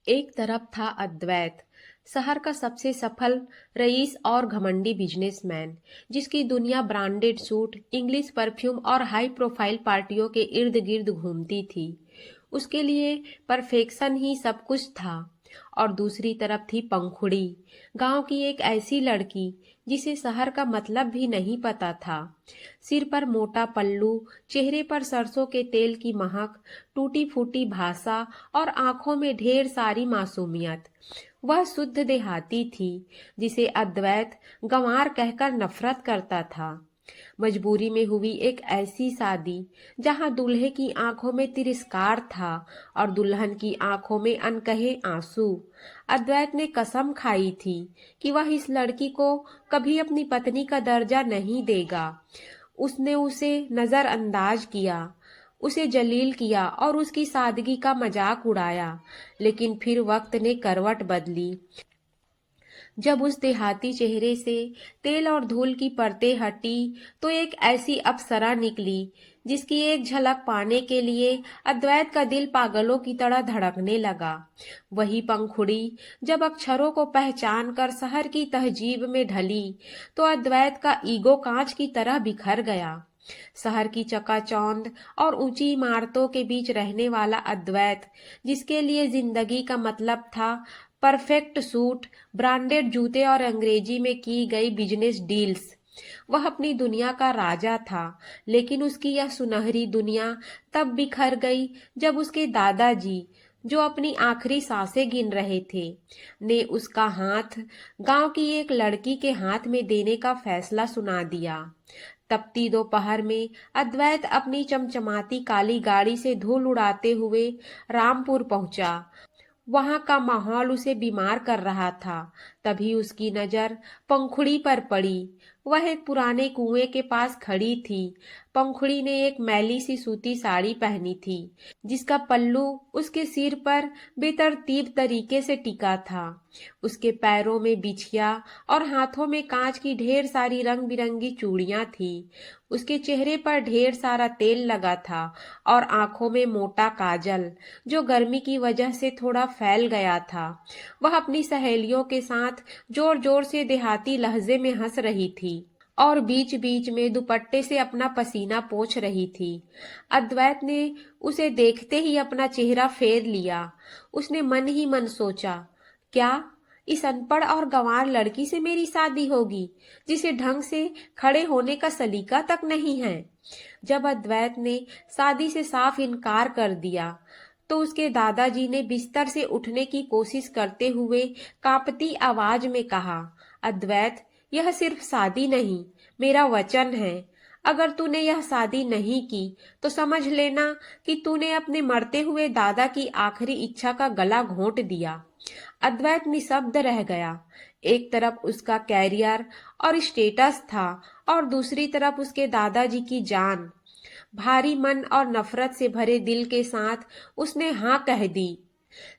एक तरफ था अद्वैत, शहर का सबसे सफल रईस और घमंडी बिजनेसमैन, जिसकी दुनिया ब्रांडेड सूट, इंग्लिश परफ्यूम और हाई प्रोफाइल पार्टियों के इर्द गिर्द घूमती थी। उसके लिए परफेक्शन ही सब कुछ था। और दूसरी तरफ थी पंखुड़ी, गांव की एक ऐसी लड़की जिसे शहर का मतलब भी नहीं पता था। सिर पर मोटा पल्लू, चेहरे पर सरसों के तेल की महक, टूटी फूटी भाषा और आंखों में ढेर सारी मासूमियत। वह शुद्ध देहाती थी, जिसे अद्वैत गंवार कहकर नफरत करता था। मजबूरी में हुई एक ऐसी शादी जहां दूल्हे की आंखों में तिरस्कार था और दुल्हन की आंखों में अनकहे आंसू। अद्वैत ने कसम खाई थी कि वह इस लड़की को कभी अपनी पत्नी का दर्जा नहीं देगा। उसने उसे नजरअंदाज किया, उसे जलील किया और उसकी सादगी का मजाक उड़ाया। लेकिन फिर वक्त ने करवट बदली। जब उस देहाती चेहरे से तेल और धूल की परतें हटी तो एक ऐसी अप्सरा निकली जिसकी एक झलक पाने के लिए अद्वैत का दिल पागलों की तरह धड़कने लगा। वही पंखुड़ी जब अक्षरों को पहचान कर शहर की तहजीब में ढली तो अद्वैत का ईगो कांच की तरह बिखर गया। शहर की चकाचौंध और ऊंची इमारतों के बीच रहने वाला अद्वैत, जिसके लिए जिंदगी का मतलब था परफेक्ट सूट, ब्रांडेड जूते और अंग्रेजी में की गई बिजनेस डील्स, वह अपनी दुनिया का राजा था। लेकिन उसकी यह सुनहरी दुनिया तब बिखर गई जब उसके दादाजी, जो अपनी आखिरी सांसें गिन रहे थे, ने उसका हाथ गांव की एक लड़की के हाथ में देने का फैसला सुना दिया। तपती दोपहर में अद्वैत अपनी चमचमाती काली गाड़ी से धूल उड़ाते हुए रामपुर पहुंचा। वहां का माहौल उसे बीमार कर रहा था। तभी उसकी नजर पंखुड़ी पर पड़ी। वह एक पुराने कुएं के पास खड़ी थी। पंखुड़ी ने एक मैली सी सूती साड़ी पहनी थी, जिसका पल्लू उसके सिर पर बेतरतीब तरीके से टिका था। उसके पैरों में बिछिया और हाथों में कांच की ढेर सारी रंग बिरंगी चूड़ियां थी। उसके चेहरे पर ढेर सारा तेल लगा था और आंखों में मोटा काजल, जो गर्मी की वजह से थोड़ा फैल गया था। वह अपनी सहेलियों के साथ जोर जोर से देहाती लहजे में हंस रही थी और बीच बीच में दुपट्टे से अपना पसीना पोंछ रही थी। अद्वैत ने उसे देखते ही अपना चेहरा फेर लिया। उसने मन ही मन सोचा, क्या इस अनपढ़ और गंवार लड़की से मेरी शादी होगी, जिसे ढंग से खड़े होने का सलीका तक नहीं है। जब अद्वैत ने शादी से साफ इनकार कर दिया तो उसके दादाजी ने बिस्तर से उठने की कोशिश करते हुए कांपती आवाज में कहा, अद्वैत, यह सिर्फ शादी नहीं, मेरा वचन है। अगर तूने यह शादी नहीं की तो समझ लेना कि तूने अपने मरते हुए दादा की आखिरी इच्छा का गला घोंट दिया। अद्वैत निशब्द रह गया। एक तरफ उसका कैरियर और स्टेटस था और दूसरी तरफ उसके दादाजी की जान। भारी मन और नफरत से भरे दिल के साथ उसने हाँ कह दी।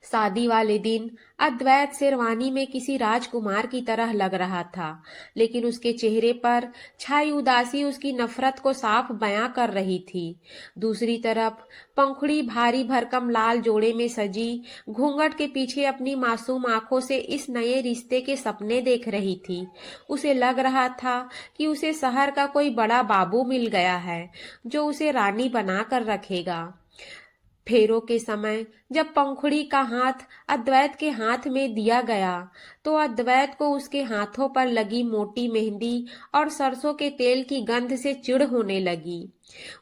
शादी वाले दिन अद्वैत शेरवानी में किसी राजकुमार की तरह लग रहा था, लेकिन उसके चेहरे पर छाई उदासी उसकी नफरत को साफ बयां कर रही थी। दूसरी तरफ पंखुड़ी भारी भरकम लाल जोड़े में सजी घूंघट के पीछे अपनी मासूम आंखों से इस नए रिश्ते के सपने देख रही थी। उसे लग रहा था कि उसे शहर का कोई बड़ा बाबू मिल गया है, जो उसे रानी बना कर रखेगा। फेरों के समय जब पंखुड़ी का हाथ अद्वैत के हाथ में दिया गया तो अद्वैत को उसके हाथों पर लगी मोटी मेहंदी और सरसों के तेल की गंध से चिढ़ होने लगी।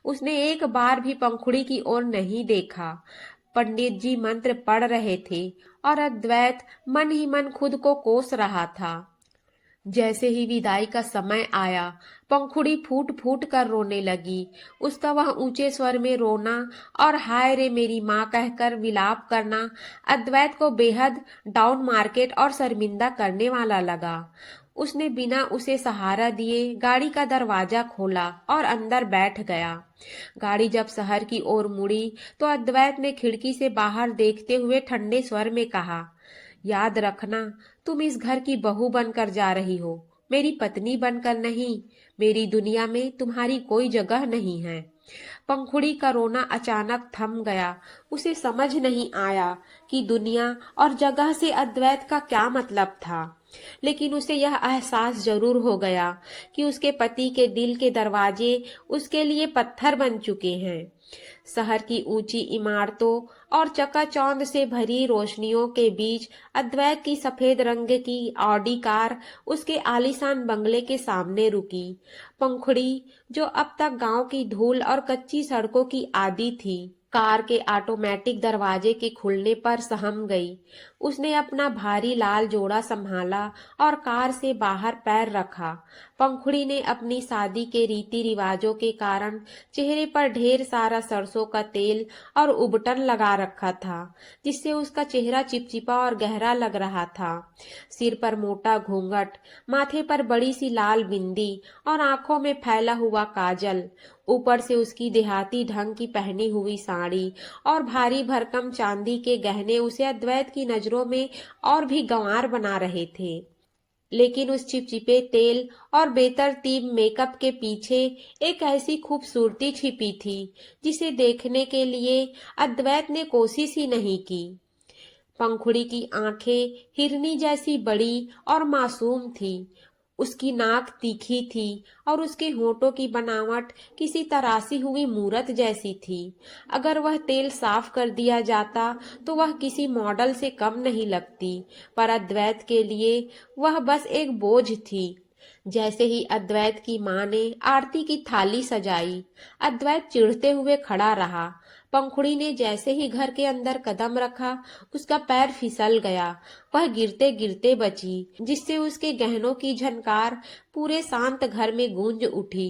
उसने एक बार भी पंखुड़ी की ओर नहीं देखा। पंडित जी मंत्र पढ़ रहे थे और अद्वैत मन ही मन खुद को कोस रहा था। जैसे ही विदाई का समय आया, पंखुड़ी फूट फूट कर रोने लगी। उसका वह ऊंचे स्वर में रोना और हाय रे मेरी माँ कहकर विलाप करना अद्वैत को बेहद डाउन मार्केट और शर्मिंदा करने वाला लगा। उसने बिना उसे सहारा दिए गाड़ी का दरवाजा खोला और अंदर बैठ गया। गाड़ी जब शहर की ओर मुड़ी तो अद्वैत ने खिड़की से बाहर देखते हुए ठंडे स्वर में कहा, याद रखना, तुम इस घर की बहू बनकर जा रही हो, मेरी पत्नी बनकर नहीं, मेरी दुनिया में तुम्हारी कोई जगह नहीं है। पंखुड़ी का रोना अचानक थम गया। उसे समझ नहीं आया कि दुनिया और जगह से अद्वैत का क्या मतलब था, लेकिन उसे यह एहसास जरूर हो गया कि उसके पति के दिल के दरवाजे उसके लिए पत्थर बन चुके हैं। शहर की ऊंची इमारतों और चकाचौंध से भरी रोशनियों के बीच अद्वैत की सफेद रंग की ऑडी कार उसके आलीशान बंगले के सामने रुकी। पंखुड़ी, जो अब तक गांव की धूल और कच्ची सड़कों की आदी थी, कार के ऑटोमेटिक दरवाजे के खुलने पर सहम गई। उसने अपना भारी लाल जोड़ा संभाला और कार से बाहर पैर रखा। पंखुड़ी ने अपनी शादी के रीति रिवाजों के कारण चेहरे पर ढेर सारा सरसों का तेल और उबटन लगा रखा था, जिससे उसका चेहरा चिपचिपा और गहरा लग रहा था। सिर पर मोटा घूंघट, माथे पर बड़ी सी लाल बिंदी और आंखों में फैला हुआ काजल, ऊपर से उसकी देहाती ढंग की पहनी हुई साड़ी और भारी भरकम चांदी के गहने उसे अद्वैत की नजरों में और भी गंवार बना रहे थे। लेकिन उस चिपचिपे तेल और बेतरतीब मेकअप के पीछे एक ऐसी खूबसूरती छिपी थी जिसे देखने के लिए अद्वैत ने कोशिश ही नहीं की। पंखुड़ी की आंखें हिरनी जैसी बड़ी और मासूम थी। उसकी नाक तीखी थी और उसके होठों की बनावट किसी तराशी हुई मूरत जैसी थी। अगर वह तेल साफ कर दिया जाता तो वह किसी मॉडल से कम नहीं लगती, पर अद्वैत के लिए वह बस एक बोझ थी। जैसे ही अद्वैत की माँ ने आरती की थाली सजाई, अद्वैत चिढ़ते हुए खड़ा रहा। पंखुड़ी ने जैसे ही घर के अंदर कदम रखा, उसका पैर फिसल गया। वह गिरते गिरते बची, जिससे उसके गहनों की झनकार पूरे शांत घर में गूंज उठी।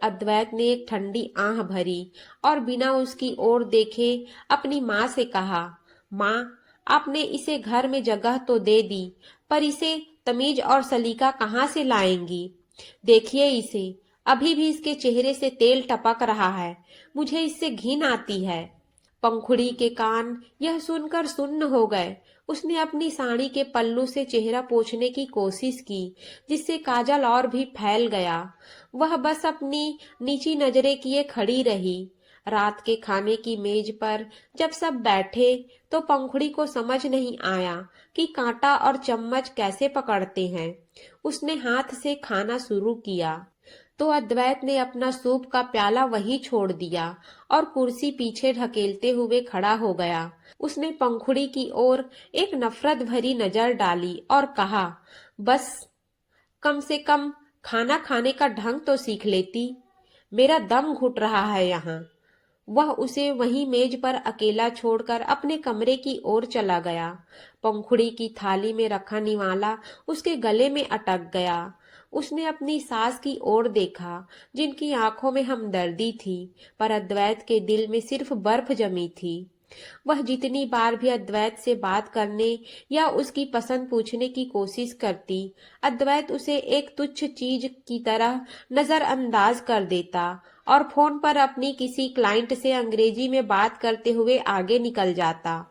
अद्वैत ने एक ठंडी आह भरी और बिना उसकी ओर देखे अपनी माँ से कहा, माँ, आपने इसे घर में जगह तो दे दी, पर इसे तमीज और सलीका कहाँ से लाएंगी? देखिए इसे, अभी भी इसके चेहरे से तेल टपक रहा है। मुझे इससे घिन आती है। पंखुड़ी के कान यह सुनकर सुन्न हो गए। उसने अपनी साड़ी के पल्लू से चेहरा पोंछने की कोशिश की, जिससे काजल और भी फैल गया। वह बस अपनी नीची नजरें किए खड़ी रही। रात के खाने की मेज पर जब सब बैठे तो पंखुड़ी को समझ नहीं आया कि कांटा और चम्मच कैसे पकड़ते हैं। उसने हाथ से खाना शुरू किया तो अद्वैत ने अपना सूप का प्याला वहीं छोड़ दिया और कुर्सी पीछे ढकेलते हुए खड़ा हो गया। उसने पंखुड़ी की ओर एक नफरत भरी नजर डाली और कहा, बस कम से कम खाना खाने का ढंग तो सीख लेती। मेरा दम घुट रहा है यहाँ। वह उसे वहीं मेज पर अकेला छोड़कर अपने कमरे की ओर चला गया। पंखुड़ी की थाली में रखा निवाला उसके गले में अटक गया। उसने अपनी सास की ओर देखा, जिनकी आंखों में हमदर्दी थी, पर अद्वैत के दिल में सिर्फ बर्फ जमी थी। वह जितनी बार भी अद्वैत से बात करने या उसकी पसंद पूछने की कोशिश करती, अद्वैत उसे एक तुच्छ चीज की तरह नजरअंदाज कर देता और फोन पर अपनी किसी क्लाइंट से अंग्रेजी में बात करते हुए आगे निकल जाता।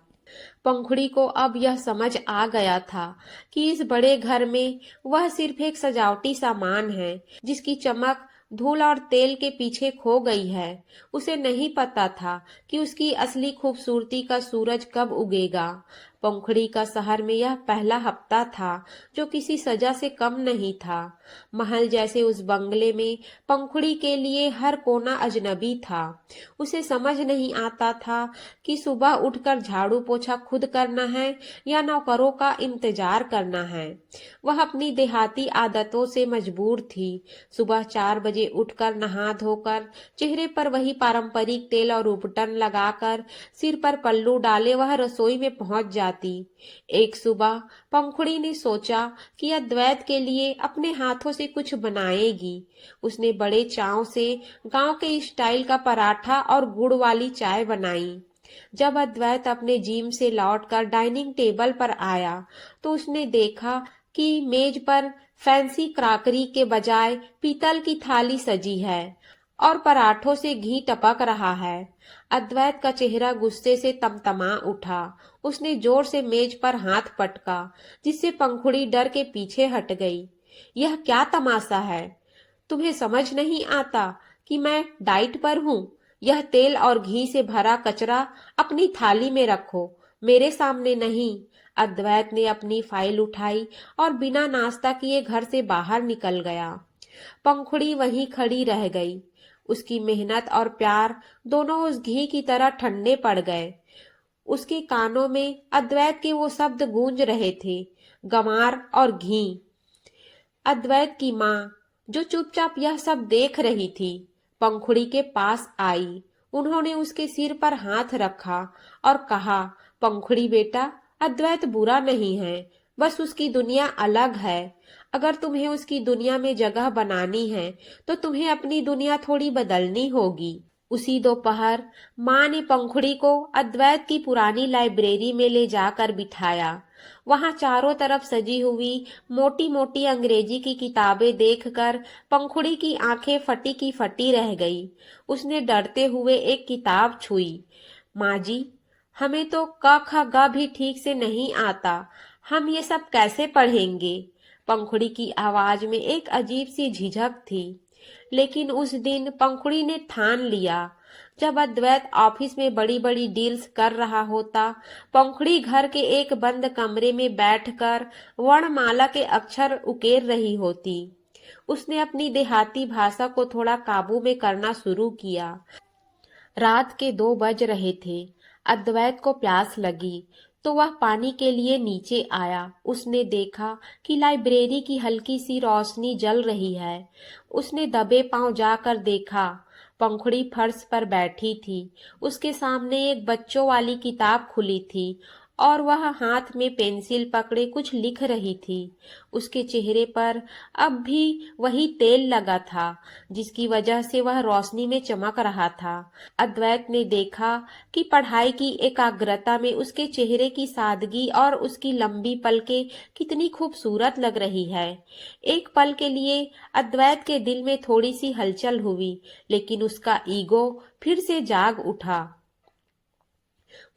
पंखुड़ी को अब यह समझ आ गया था कि इस बड़े घर में वह सिर्फ एक सजावटी सामान है, जिसकी चमक धूल और तेल के पीछे खो गई है। उसे नहीं पता था कि उसकी असली खूबसूरती का सूरज कब उगेगा। पंखुड़ी का शहर में यह पहला हफ्ता था जो किसी सजा से कम नहीं था। महल जैसे उस बंगले में पंखुड़ी के लिए हर कोना अजनबी था। उसे समझ नहीं आता था कि सुबह उठकर झाड़ू पोछा खुद करना है या नौकरों का इंतजार करना है। वह अपनी देहाती आदतों से मजबूर थी। सुबह 4 बजे उठकर नहा धोकर चेहरे पर वही पारंपरिक तेल और उपटन लगाकर सिर पर पल्लू डाले वह रसोई में पहुंच जाती। एक सुबह पंखुड़ी ने सोचा कि अद्वैत के लिए अपने हाथों से कुछ बनाएगी। उसने बड़े चाव से गांव के स्टाइल का पराठा और गुड़ वाली चाय बनाई। जब अद्वैत अपने जिम से लौटकर डाइनिंग टेबल पर आया तो उसने देखा कि मेज पर फैंसी क्रॉकरी के बजाय पीतल की थाली सजी है और पराठों से घी टपक रहा है। अद्वैत का चेहरा गुस्से से तमतमा उठा। उसने जोर से मेज पर हाथ पटका, जिससे पंखुड़ी डर के पीछे हट गई। यह क्या तमाशा है? तुम्हें समझ नहीं आता कि मैं डाइट पर हूँ? यह तेल और घी से भरा कचरा अपनी थाली में रखो, मेरे सामने नहीं। अद्वैत ने अपनी फाइल उठाई और बिना नाश्ता किए घर से बाहर निकल गया। पंखुड़ी वहीं खड़ी रह गई। उसकी मेहनत और प्यार दोनों उस घी की तरह ठंडे पड़ गए। उसके कानों में अद्वैत के वो शब्द गूंज रहे थे, गंवार और घी। अद्वैत की माँ, जो चुपचाप यह सब देख रही थी, पंखुड़ी के पास आई। उन्होंने उसके सिर पर हाथ रखा और कहा, पंखुड़ी बेटा, अद्वैत बुरा नहीं है, बस उसकी दुनिया अलग है। अगर तुम्हें उसकी दुनिया में जगह बनानी है तो तुम्हें अपनी दुनिया थोड़ी बदलनी होगी। उसी दोपहर माँ ने पंखुड़ी को अद्वैत की पुरानी लाइब्रेरी में ले जाकर बिठाया। वहां चारों तरफ सजी हुई मोटी मोटी अंग्रेजी की किताबें देखकर पंखुड़ी की आंखें फटी की फटी रह गई। उसने डरते हुए एक किताब छुई। माँ जी, हमें तो क ख ग भी ठीक से नहीं आता, हम ये सब कैसे पढ़ेंगे? पंखुड़ी की आवाज में एक अजीब सी झिझक थी। लेकिन उस दिन पंखुड़ी ने ठान लिया। जब अद्वैत ऑफिस में बड़ी बड़ी डील्स कर रहा होता, पंखुड़ी घर के एक बंद कमरे में बैठकर वर्णमाला के अक्षर उकेर रही होती। उसने अपनी देहाती भाषा को थोड़ा काबू में करना शुरू किया। रात के 2 बज रहे थे। अद्वैत को प्यास लगी तो वह पानी के लिए नीचे आया। उसने देखा कि लाइब्रेरी की हल्की सी रोशनी जल रही है। उसने दबे पांव जाकर देखा, पंखुड़ी फर्श पर बैठी थी। उसके सामने एक बच्चों वाली किताब खुली थी और वह हाथ में पेंसिल पकड़े कुछ लिख रही थी। उसके चेहरे पर अब भी वही तेल लगा था, जिसकी वजह से वह रोशनी में चमक रहा था। अद्वैत ने देखा कि पढ़ाई की एकाग्रता में उसके चेहरे की सादगी और उसकी लंबी पलकें कितनी खूबसूरत लग रही है। एक पल के लिए अद्वैत के दिल में थोड़ी सी हलचल हुई, लेकिन उसका ईगो फिर से जाग उठा।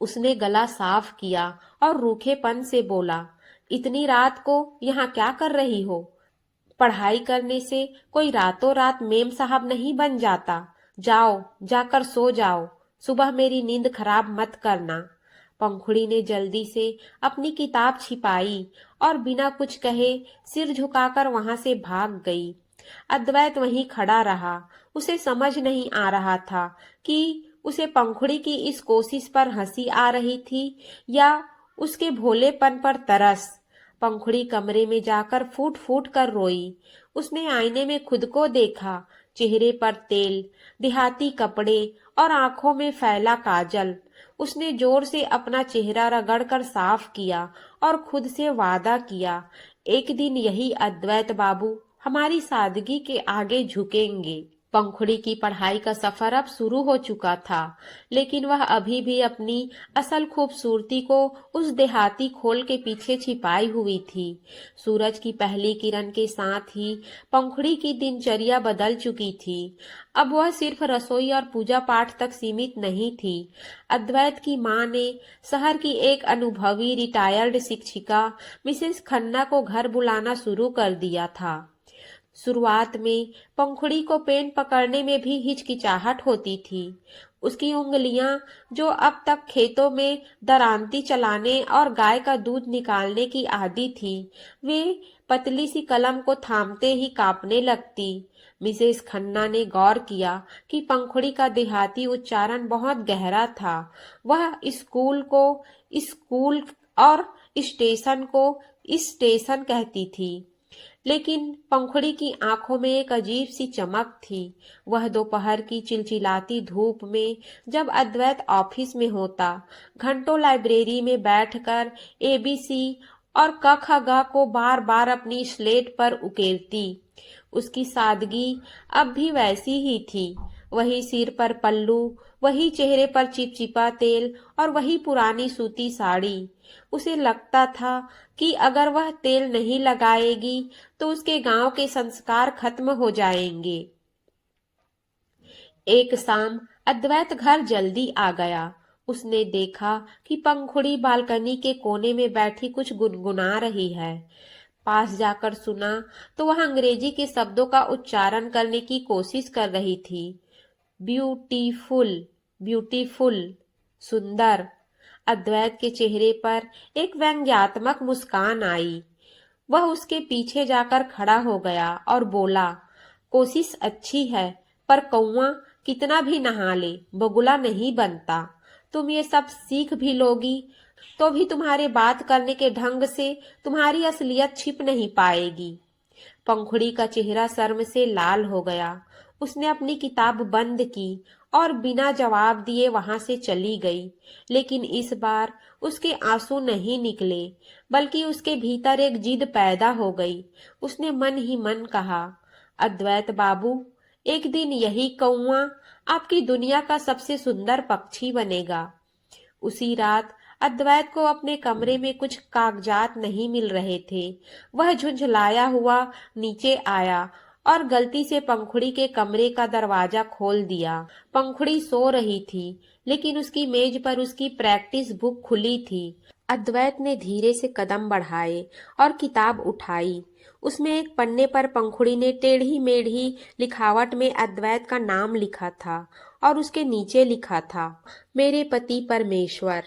उसने गला साफ किया और रूखेपन से बोला, इतनी रात को यहाँ क्या कर रही हो? पढ़ाई करने से कोई रातों रात मेम साहब नहीं बन जाता। जाओ, जाकर सो जाओ, सुबह मेरी नींद खराब मत करना। पंखुड़ी ने जल्दी से अपनी किताब छिपाई और बिना कुछ कहे सिर झुकाकर वहां से भाग गई। अद्वैत वहीं खड़ा रहा। उसे समझ नहीं आ रहा था कि उसे पंखुड़ी की इस कोशिश पर हंसी आ रही थी या उसके भोलेपन पर तरस। पंखुड़ी कमरे में जाकर फूट फूट कर रोई। उसने आईने में खुद को देखा, चेहरे पर तेल, देहाती कपड़े और आंखों में फैला काजल। उसने जोर से अपना चेहरा रगड़कर साफ किया और खुद से वादा किया, एक दिन यही अद्वैत बाबू हमारी सादगी के आगे झुकेंगे। पंखुड़ी की पढ़ाई का सफर अब शुरू हो चुका था, लेकिन वह अभी भी अपनी असल खूबसूरती को उस देहाती खोल के पीछे छिपाई हुई थी। सूरज की पहली किरण के साथ ही पंखुड़ी की दिनचर्या बदल चुकी थी। अब वह सिर्फ रसोई और पूजा पाठ तक सीमित नहीं थी। अद्वैत की माँ ने शहर की एक अनुभवी रिटायर्ड शिक्षिका मिसेस खन्ना को घर बुलाना शुरू कर दिया था। शुरुआत में पंखुड़ी को पेन पकड़ने में भी हिचकिचाहट होती थी। उसकी उंगलियां, जो अब तक खेतों में दरांती चलाने और गाय का दूध निकालने की आदी थी, वे पतली सी कलम को थामते ही कांपने लगती। मिसेस खन्ना ने गौर किया कि पंखुड़ी का देहाती उच्चारण बहुत गहरा था। वह स्कूल को स्कूल और स्टेशन को स्टेशन कहती थी। लेकिन पंखुड़ी की आंखों में एक अजीब सी चमक थी। वह दोपहर की चिलचिलाती धूप में जब अद्वैत ऑफिस में होता, घंटों लाइब्रेरी में बैठकर एबीसी और क ख ग को बार बार अपनी स्लेट पर उकेरती। उसकी सादगी अब भी वैसी ही थी। वही सिर पर पल्लू, वही चेहरे पर चिपचिपा तेल और वही पुरानी सूती साड़ी। उसे लगता था कि अगर वह तेल नहीं लगाएगी तो उसके गांव के संस्कार खत्म हो जाएंगे। एक शाम अद्वैत घर जल्दी आ गया। उसने देखा कि पंखुड़ी बालकनी के कोने में बैठी कुछ गुनगुना रही है। पास जाकर सुना तो वह अंग्रेजी के शब्दों का उच्चारण करने की कोशिश कर रही थी। ब्यूटीफुल, ब्यूटीफुल, सुंदर। अद्वैत के चेहरे पर एक व्यंग्यात्मक मुस्कान आई। वह उसके पीछे जाकर खड़ा हो गया और बोला, कोशिश अच्छी है, पर कौआ कितना भी नहा ले बगुला नहीं बनता। तुम ये सब सीख भी लोगी तो भी तुम्हारे बात करने के ढंग से तुम्हारी असलियत छिप नहीं पाएगी। पंखुड़ी का चेहरा शर्म से लाल हो गया। उसने अपनी किताब बंद की और बिना जवाब दिए वहां से चली गई। लेकिन इस बार उसके आंसू नहीं निकले, बल्कि उसके भीतर एक जिद पैदा हो गई। उसने मन ही मन कहा, अद्वैत बाबू, एक दिन यही कौआ आपकी दुनिया का सबसे सुंदर पक्षी बनेगा। उसी रात अद्वैत को अपने कमरे में कुछ कागजात नहीं मिल रहे थे। वह झुंझलाया हुआ नीचे आया और गलती से पंखुड़ी के कमरे का दरवाजा खोल दिया। पंखुड़ी सो रही थी, लेकिन उसकी मेज पर उसकी प्रैक्टिस बुक खुली थी। अद्वैत ने धीरे से कदम बढ़ाए और किताब उठाई। उसमें एक पन्ने पर पंखुड़ी ने टेढ़ी मेढ़ी लिखावट में अद्वैत का नाम लिखा था और उसके नीचे लिखा था, मेरे पति परमेश्वर।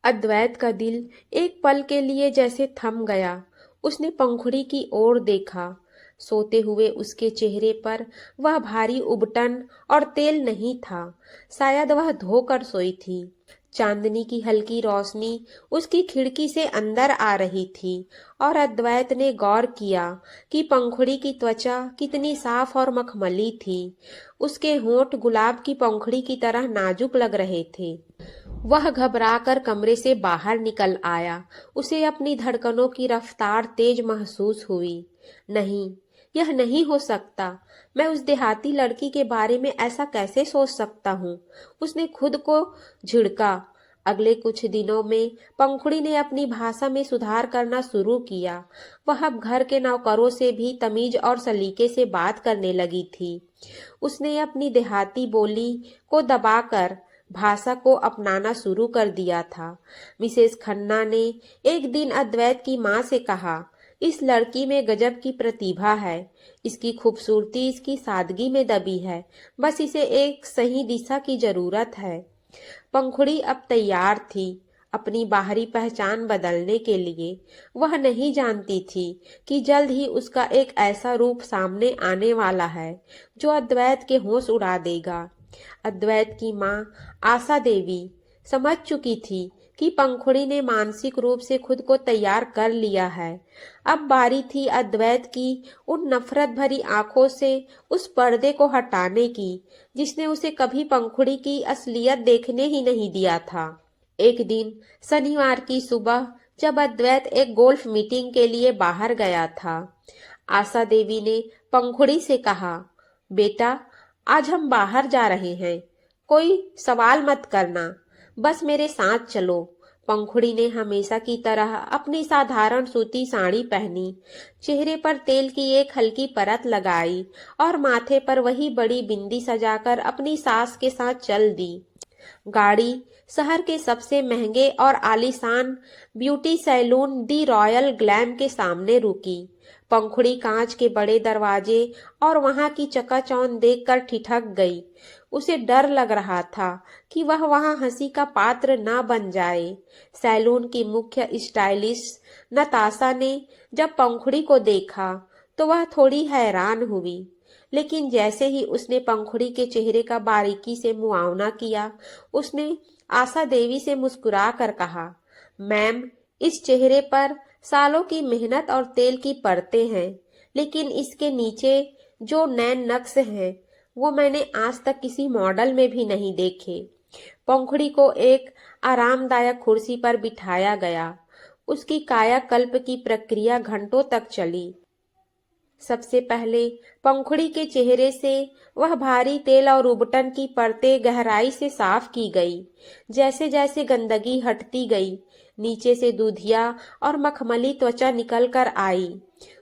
अद्वैत का दिल एक पल के लिए जैसे थम गया। उसने पंखुड़ी की ओर देखा। सोते हुए उसके चेहरे पर वह भारी उबटन और तेल नहीं था। शायद वह धोकर सोई थी। चांदनी की हल्की रोशनी उसकी खिड़की से अंदर आ रही थी और अद्वैत ने गौर किया कि पंखुड़ी की त्वचा कितनी साफ और मखमली थी। उसके होंठ गुलाब की पंखुड़ी की तरह नाजुक लग रहे थे। वह घबराकर कमरे से बाहर निकल आया। उसे अपनी धड़कनों की रफ्तार तेज महसूस हुई। नहीं, यह नहीं हो सकता। मैं उस देहाती लड़की के बारे में ऐसा कैसे सोच सकता हूँ? उसने खुद को झिड़का। अगले कुछ दिनों में पंखुड़ी ने अपनी भाषा में सुधार करना शुरू किया। वह अब घर के नौकरों से भी तमीज और सलीके से बात करने लगी थी। उसने अपनी देहाती बोली को दबाकर भाषा को अपनाना शुरू कर दिया था। मिसेस खन्ना ने एक दिन अद्वैत की माँ से कहा, इस लड़की में गजब की प्रतिभा है। इसकी खूबसूरती इसकी सादगी में दबी है। बस इसे एक सही दिशा की जरूरत है। पंखुड़ी अब तैयार थी अपनी बाहरी पहचान बदलने के लिए। वह नहीं जानती थी कि जल्द ही उसका एक ऐसा रूप सामने आने वाला है जो अद्वैत के होश उड़ा देगा। अद्वैत की माँ आशा देवी समझ चुकी थी कि पंखुड़ी ने मानसिक रूप से खुद को तैयार कर लिया है। अब बारी थी अद्वैत की उन नफरत भरी आंखों से उस पर्दे को हटाने की जिसने उसे कभी पंखुड़ी की असलियत देखने ही नहीं दिया था। एक दिन शनिवार की सुबह जब अद्वैत एक गोल्फ मीटिंग के लिए बाहर गया था, आशा देवी ने पंखुड़ी से कहा, बेटा, आज हम बाहर जा रहे हैं। कोई सवाल मत करना, बस मेरे साथ चलो। पंखुड़ी ने हमेशा की तरह अपनी साधारण सूती साड़ी पहनी, चेहरे पर तेल की एक हल्की परत लगाई और माथे पर वही बड़ी बिंदी सजाकर अपनी सास के साथ चल दी। गाड़ी शहर के सबसे महंगे और आलीशान ब्यूटी सैलून दी रॉयल ग्लैम के सामने रुकी। पंखुड़ी कांच के बड़े दरवाजे और वहां की चकाचौंध देखकर ठिठक गई। उसे डर लग रहा था कि वह वहां हंसी का पात्र न बन जाए। सैलून की मुख्य स्टाइलिस्ट नताशा ने जब पंखुड़ी को देखा तो वह थोड़ी हैरान हुई, लेकिन जैसे ही उसने पंखुड़ी के चेहरे का बारीकी से मुआयना किया, उसने आशा देवी से मुस्कुरा कर कहा, मैम, इस चेहरे पर सालों की मेहनत और तेल की परतें हैं, लेकिन इसके नीचे जो नैन नक्श हैं वो मैंने आज तक किसी मॉडल में भी नहीं देखे। पंखुड़ी को एक आरामदायक कुर्सी पर बिठाया गया। उसकी कायाकल्प की प्रक्रिया घंटों तक चली। सबसे पहले पंखुड़ी के चेहरे से वह भारी तेल और उबटन की परतें गहराई से साफ की गई। जैसे जैसे गंदगी हटती गई, नीचे से दूधिया और मखमली त्वचा निकल कर आई।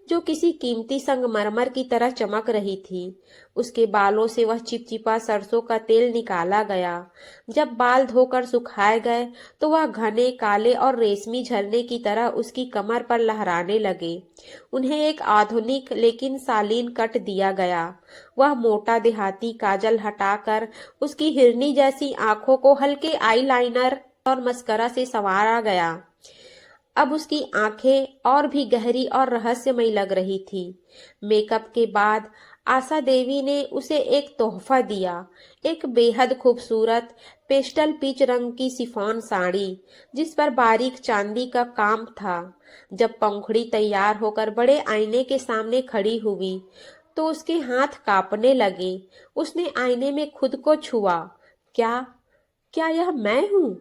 जो किसी कीमती संगमरमर की तरह चमक रही थी। उसके बालों से वह चिपचिपा सरसों का तेल निकाला गया। जब बाल धोकर सुखाए गए तो वह घने काले और रेशमी झरने की तरह उसकी कमर पर लहराने लगे। उन्हें एक आधुनिक लेकिन शालीन कट दिया गया। वह मोटा देहाती काजल हटाकर उसकी हिरनी जैसी आंखों को हल्के आईलाइनर और मस्करा से संवारा गया। अब उसकी आंखें और भी गहरी और रहस्यमयी लग रही थी। मेकअप के बाद आशा देवी ने उसे एक तोहफा दिया, एक बेहद खूबसूरत पेस्टल पीच रंग की शिफॉन साड़ी जिस पर बारीक चांदी का काम था। जब पंखुड़ी तैयार होकर बड़े आईने के सामने खड़ी हुई तो उसके हाथ कांपने लगे। उसने आईने में खुद को छुआ। क्या क्या यह मैं हूँ?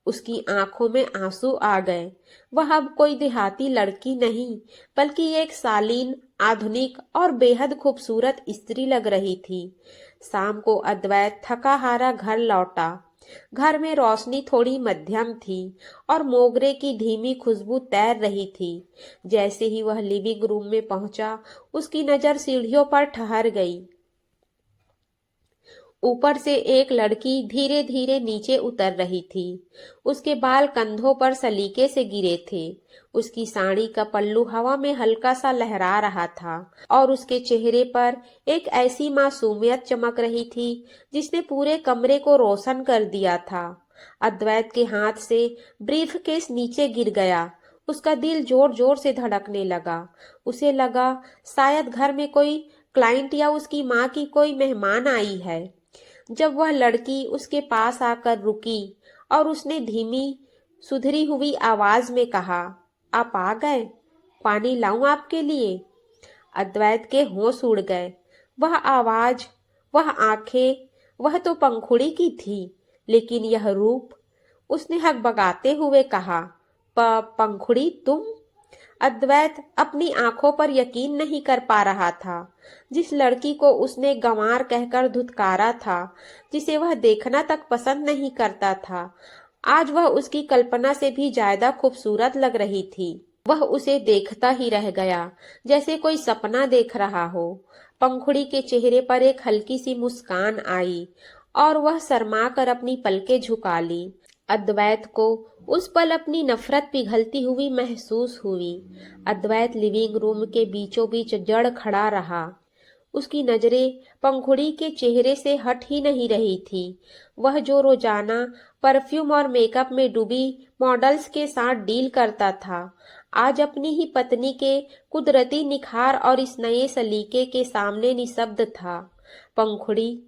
उसकी आंखों में आंसू आ गए। वह अब कोई देहाती लड़की नहीं बल्कि एक शालीन, आधुनिक और बेहद खूबसूरत स्त्री लग रही थी। शाम को अद्वैत थका हारा घर लौटा। घर में रोशनी थोड़ी मध्यम थी और मोगरे की धीमी खुशबू तैर रही थी। जैसे ही वह लिविंग रूम में पहुंचा, उसकी नजर सीढ़ियों पर ठहर गई। ऊपर से एक लड़की धीरे धीरे नीचे उतर रही थी। उसके बाल कंधों पर सलीके से गिरे थे। उसकी साड़ी का पल्लू हवा में हल्का सा लहरा रहा था और उसके चेहरे पर एक ऐसी मासूमियत चमक रही थी जिसने पूरे कमरे को रोशन कर दिया था। अद्वैत के हाथ से ब्रीफ केस नीचे गिर गया। उसका दिल जोर जोर से धड़कने लगा। उसे लगा शायद घर में कोई क्लाइंट या उसकी माँ की कोई मेहमान आई है। जब वह लड़की उसके पास आकर रुकी और उसने धीमी सुधरी हुई आवाज में कहा, आप आ गए? पानी लाऊं आपके लिए? अद्वैत के होश उड़ गए। वह आवाज, वह आंखें, वह तो पंखुड़ी की थी, लेकिन यह रूप। उसने हकबगाते हुए कहा, पंखुड़ी तुम? अद्वैत अपनी आंखों पर यकीन नहीं कर पा रहा था। जिस लड़की को उसने गंवार कहकर धुतकारा था, जिसे वह देखना तक पसंद नहीं करता था, आज वह उसकी कल्पना से भी ज्यादा खूबसूरत लग रही थी। वह उसे देखता ही रह गया, जैसे कोई सपना देख रहा हो। पंखुड़ी के चेहरे पर एक हल्की सी मुस्कान आई और वह शर्मा कर अपनी पलकें झुका ली। अद्वैत को उस पल अपनी नफरत पिघलती हुई महसूस हुई। अद्वैत लिविंग रूम के बीचों बीच जड़ खड़ा रहा। उसकी नजरें पंखुड़ी के चेहरे से हट ही नहीं रही थी। वह जो रोजाना परफ्यूम और मेकअप में डूबी मॉडल्स के साथ डील करता था, आज अपनी ही पत्नी के कुदरती निखार और इस नए सलीके के सामने निशब्द था। पंखुड़ी,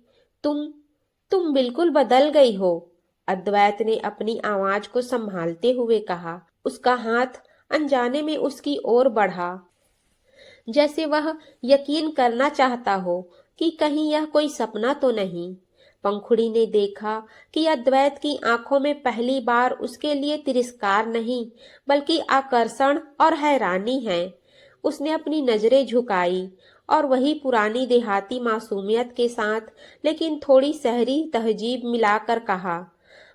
तुम बिल्कुल बदल गई हो। अद्वैत ने अपनी आवाज को संभालते हुए कहा। उसका हाथ अनजाने में उसकी ओर बढ़ा, जैसे वह यकीन करना चाहता हो कि कहीं यह कोई सपना तो नहीं। पंखुड़ी ने देखा कि अद्वैत की आंखों में पहली बार उसके लिए तिरस्कार नहीं बल्कि आकर्षण और हैरानी है। उसने अपनी नजरें झुकाई और वही पुरानी देहाती मासूमियत के साथ लेकिन थोड़ी शहरी तहजीब मिलाकर कहा,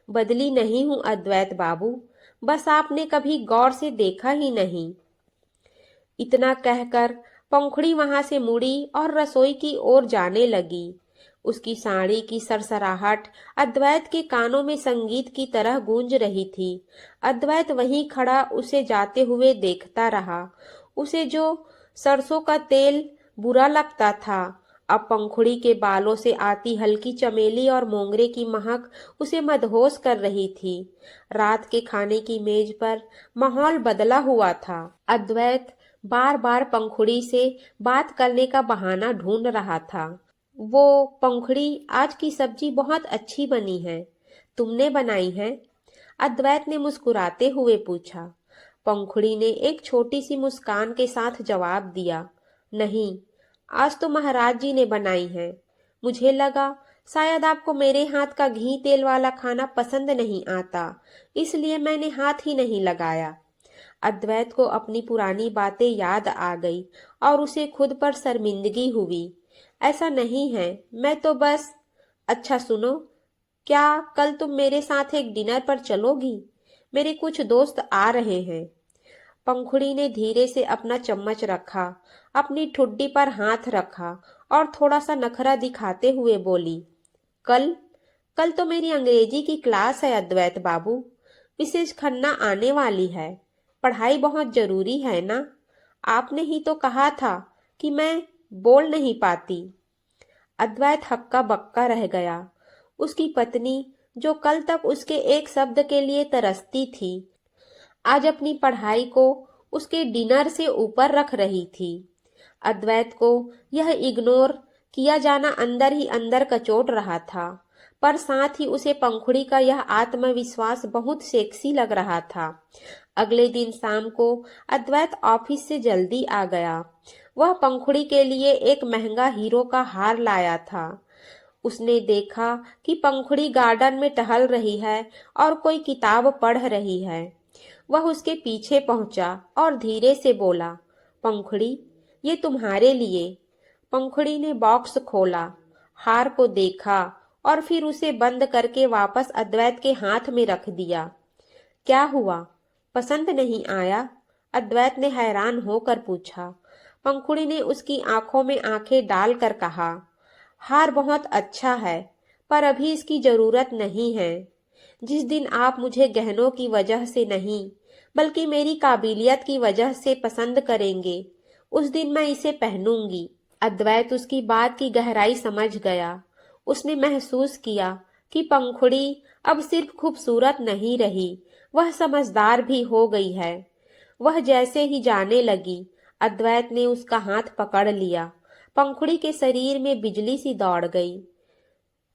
बदली नहीं हूं अद्वैत बाबू, बस आपने कभी गौर से देखा ही नहीं। इतना कहकर पंखुड़ी वहां से मुड़ी और रसोई की ओर जाने लगी। उसकी साड़ी की सरसराहट अद्वैत के कानों में संगीत की तरह गूंज रही थी। अद्वैत वहीं खड़ा उसे जाते हुए देखता रहा। उसे जो सरसों का तेल बुरा लगता था, अब पंखुड़ी के बालों से आती हल्की चमेली और मोंगरे की महक उसे मदहोश कर रही थी। रात के खाने की मेज पर माहौल बदला हुआ था। अद्वैत बार बार पंखुड़ी से बात करने का बहाना ढूंढ रहा था। वो, पंखुड़ी, आज की सब्जी बहुत अच्छी बनी है, तुमने बनाई है? अद्वैत ने मुस्कुराते हुए पूछा। पंखुड़ी ने एक छोटी सी मुस्कान के साथ जवाब दिया, नहीं, आज तो महाराज जी ने बनाई है। मुझे लगा शायद आपको मेरे हाथ का घी तेल वाला खाना पसंद नहीं आता, इसलिए मैंने हाथ ही नहीं लगाया। अद्वैत को अपनी पुरानी बातें याद आ गई और उसे खुद पर शर्मिंदगी हुई। ऐसा नहीं है, मैं तो बस। अच्छा सुनो, क्या कल तुम मेरे साथ एक डिनर पर चलोगी? मेरे कुछ दोस्त आ रहे हैं। पंखुड़ी ने धीरे से अपना चम्मच रखा, अपनी ठुड्डी पर हाथ रखा और थोड़ा सा नखरा दिखाते हुए बोली, कल कल तो मेरी अंग्रेजी की क्लास है अद्वैत बाबू। मिसेज खन्ना आने वाली है। पढ़ाई बहुत जरूरी है ना। आपने ही तो कहा था कि मैं बोल नहीं पाती। अद्वैत हक्का बक्का रह गया। उसकी पत्नी, जो कल तक उसके एक शब्द के लिए तरसती थी, आज अपनी पढ़ाई को उसके डिनर से ऊपर रख रही थी। अद्वैत को यह इग्नोर किया जाना अंदर ही अंदर कचोट रहा था, पर साथ ही उसे पंखुड़ी का यह आत्मविश्वास बहुत सेक्सी लग रहा था। अगले दिन शाम को अद्वैत ऑफिस से जल्दी आ गया। वह पंखुड़ी के लिए एक महंगा हीरो का हार लाया था। उसने देखा कि पंखुड़ी गार्डन में टहल रही है और कोई किताब पढ़ रही है। वह उसके पीछे पहुंचा और धीरे से बोला, पंखुड़ी, ये तुम्हारे लिए। पंखुड़ी ने बॉक्स खोला, हार को देखा और फिर उसे बंद करके वापस अद्वैत के हाथ में रख दिया। क्या हुआ, पसंद नहीं आया? अद्वैत ने हैरान होकर पूछा। पंखुड़ी ने उसकी आंखों में आंखें डालकर कहा, हार बहुत अच्छा है, पर अभी इसकी जरूरत नहीं है। जिस दिन आप मुझे गहनों की वजह से नहीं, बल्कि मेरी काबिलियत की वजह से पसंद करेंगे, उस दिन मैं इसे पहनूंगी। अद्वैत उसकी बात की गहराई समझ गया। उसने महसूस किया कि पंखुड़ी अब सिर्फ खूबसूरत नहीं रही, वह समझदार भी हो गई है। वह जैसे ही जाने लगी, अद्वैत ने उसका हाथ पकड़ लिया। पंखुड़ी के शरीर में बिजली सी दौड़ गई।